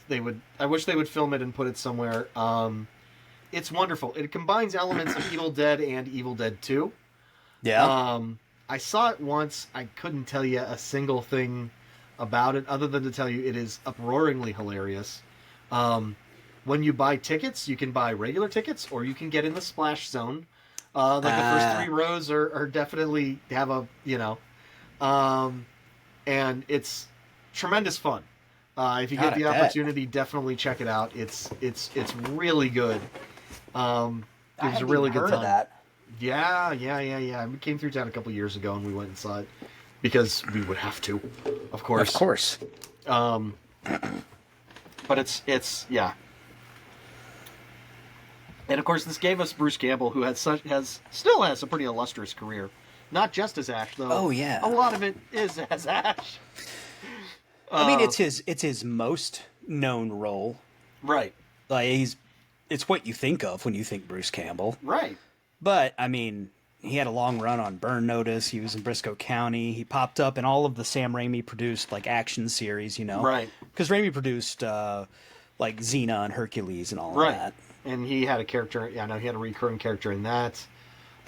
I wish they would film it and put it somewhere. It's wonderful. It combines elements of Evil Dead and Evil Dead 2. Yeah. I saw it once. I couldn't tell you a single thing about it other than to tell you it is uproaringly hilarious. When you buy tickets, you can buy regular tickets or you can get in the splash zone. The first 3 rows are definitely have and it's tremendous fun. If you get the opportunity, definitely check it out. It's really good. It was a really good time. Of that. Yeah. We came through town a couple years ago and we went and saw it because we would have to, of course. Of course. But it's yeah. And of course, this gave us Bruce Campbell, who still has a pretty illustrious career. Not just as Ash, though. Oh yeah. A lot of it is as Ash. I mean, it's his most known role. Right. Like, it's what you think of when you think Bruce Campbell. Right. But I mean, he had a long run on Burn Notice. He was in Briscoe County. He popped up in all of the Sam Raimi produced action series. Right. Because Raimi produced Xena and Hercules and all of that. And he had a character. Yeah, no, he had a recurring character in that.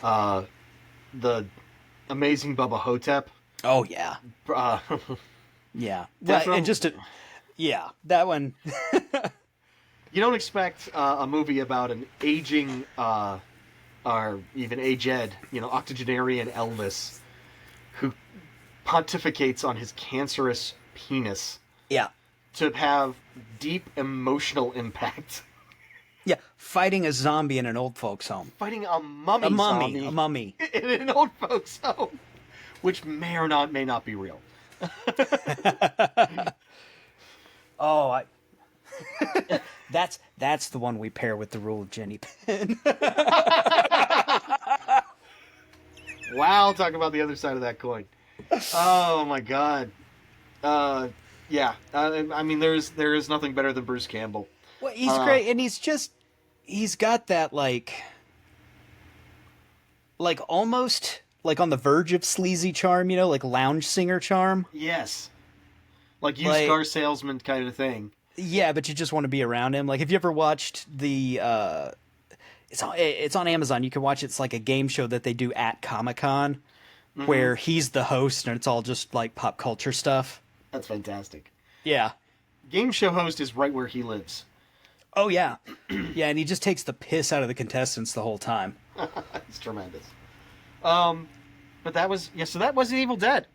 The Amazing Bubba Hotep. Oh yeah. Yeah. Definitely. And that one. You don't expect a movie about an aging, or even aged, octogenarian Elvis who pontificates on his cancerous penis. Yeah. To have deep emotional impact. Yeah, fighting a zombie in an old folks' home. Fighting a mummy. A mummy. In an old folks' home. Which may not be real. Oh, that's the one we pair with the rule of Jenny Penn. Wow, talk about the other side of that coin. Oh my God. Yeah. I mean, there is nothing better than Bruce Campbell. Well, he's great, and he's got that almost on the verge of sleazy charm, lounge singer charm. Yes. Like used car salesman kind of thing. Yeah, but you just want to be around him. Like, have you ever watched the? It's on Amazon. You can watch it. It's like a game show that they do at Comic-Con, where he's the host, and it's all just pop culture stuff. That's fantastic. Yeah. Game show host is right where he lives. Oh yeah, yeah, and he just takes the piss out of the contestants the whole time. It's tremendous. But that was so that was Evil Dead.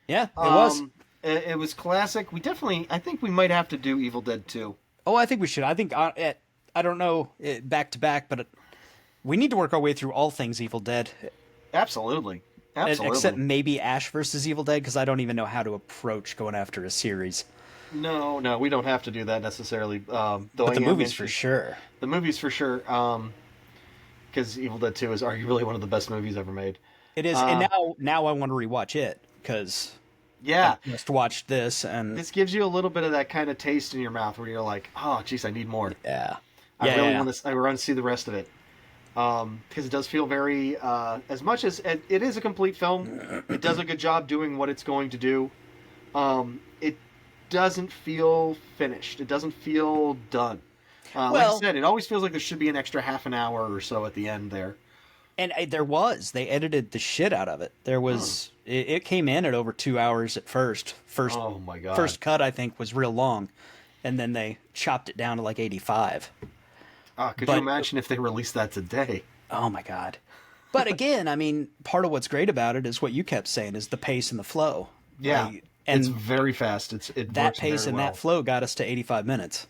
Yeah, it was. It was classic. I think we might have to do Evil Dead 2. Oh, I think we should. I think I don't know back to back, but we need to work our way through all things Evil Dead. Absolutely. Except maybe Ash versus Evil Dead, because I don't even know how to approach going after a series. No, we don't have to do that necessarily. But the movies for sure. The movies for sure. Because Evil Dead 2 is arguably one of the best movies ever made. It is, and now I want to rewatch it because Yeah. Just watched this, and This gives you a little bit of that kind of taste in your mouth where you're like, oh, geez, I need more. yeah, I yeah, really yeah. want to. I want to see the rest of it because it does feel very. As much as it is a complete film, it does a good job doing what it's going to do. It doesn't feel finished. It doesn't feel done. Like I Well, said, it always feels like there should be an extra half an hour or so at the end there. and they edited the shit out of it. There was it came in at over 2 hours at first. Oh my god. First cut I think was real long, and then they chopped it down to like 85. Could you But imagine if they released that today? oh my god. But again, I mean, part of what's great about it is what you kept saying is the pace and the flow. Yeah, and it's very fast. It that works pace very and well. that flow got us to 85 minutes,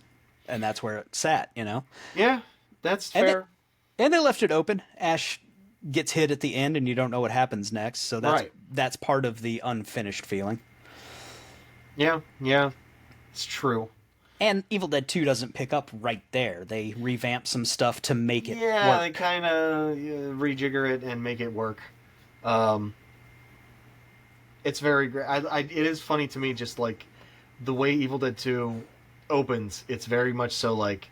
and that's where it sat. Yeah, that's And fair. and they left it open. Ash gets hit at the end, and you don't know what happens next. So Right. that's part of the unfinished feeling. Yeah, it's true. And Evil Dead 2 doesn't pick up right there. They revamp some stuff to make it Yeah, work. they kind of rejigger it and make it work. Um, it's very great. It is funny to me, just like the way Evil Dead 2 opens. It's very much so like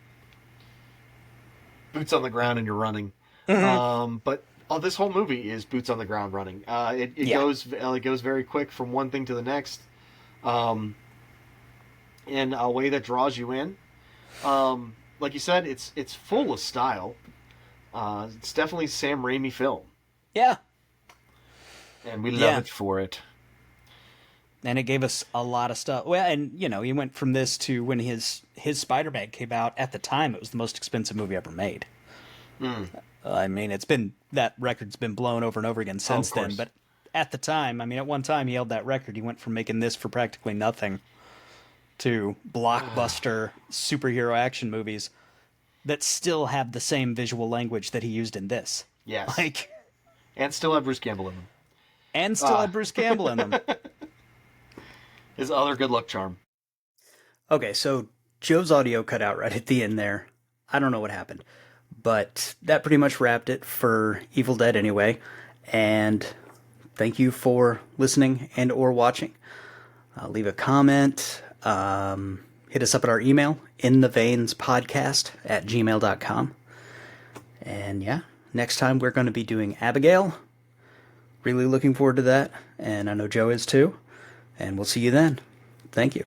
boots on the ground and you're running. But this whole movie is boots on the ground running. It Yeah. goes very quick from one thing to the next, in a way that draws you in. Like you said, it's full of style. It's definitely Sam Raimi film, Yeah. and we love Yeah. it for it. And it gave us a lot of stuff. Well, and he went from this to when his Spider-Man came out. At the time, it was the most expensive movie ever made. I mean, that record's been blown over and over again since then. course. But at the time, I mean, at one time he held that record. He went from making this for practically nothing to blockbuster superhero action movies that still have the same visual language that he used in this. Yes, Like, and still have Bruce Campbell in them. and still had Bruce Campbell in them. His other good luck charm. Okay, so Joe's audio cut out right at the end there. I don't know what happened. But that pretty much wrapped it for Evil Dead anyway. And thank you for listening and or watching. Leave a comment. Hit us up at our email, intheveinspodcast@gmail.com. And yeah, next time we're going to be doing Abigail. Really looking forward to that. And I know Joe is too. And we'll see you then. Thank you.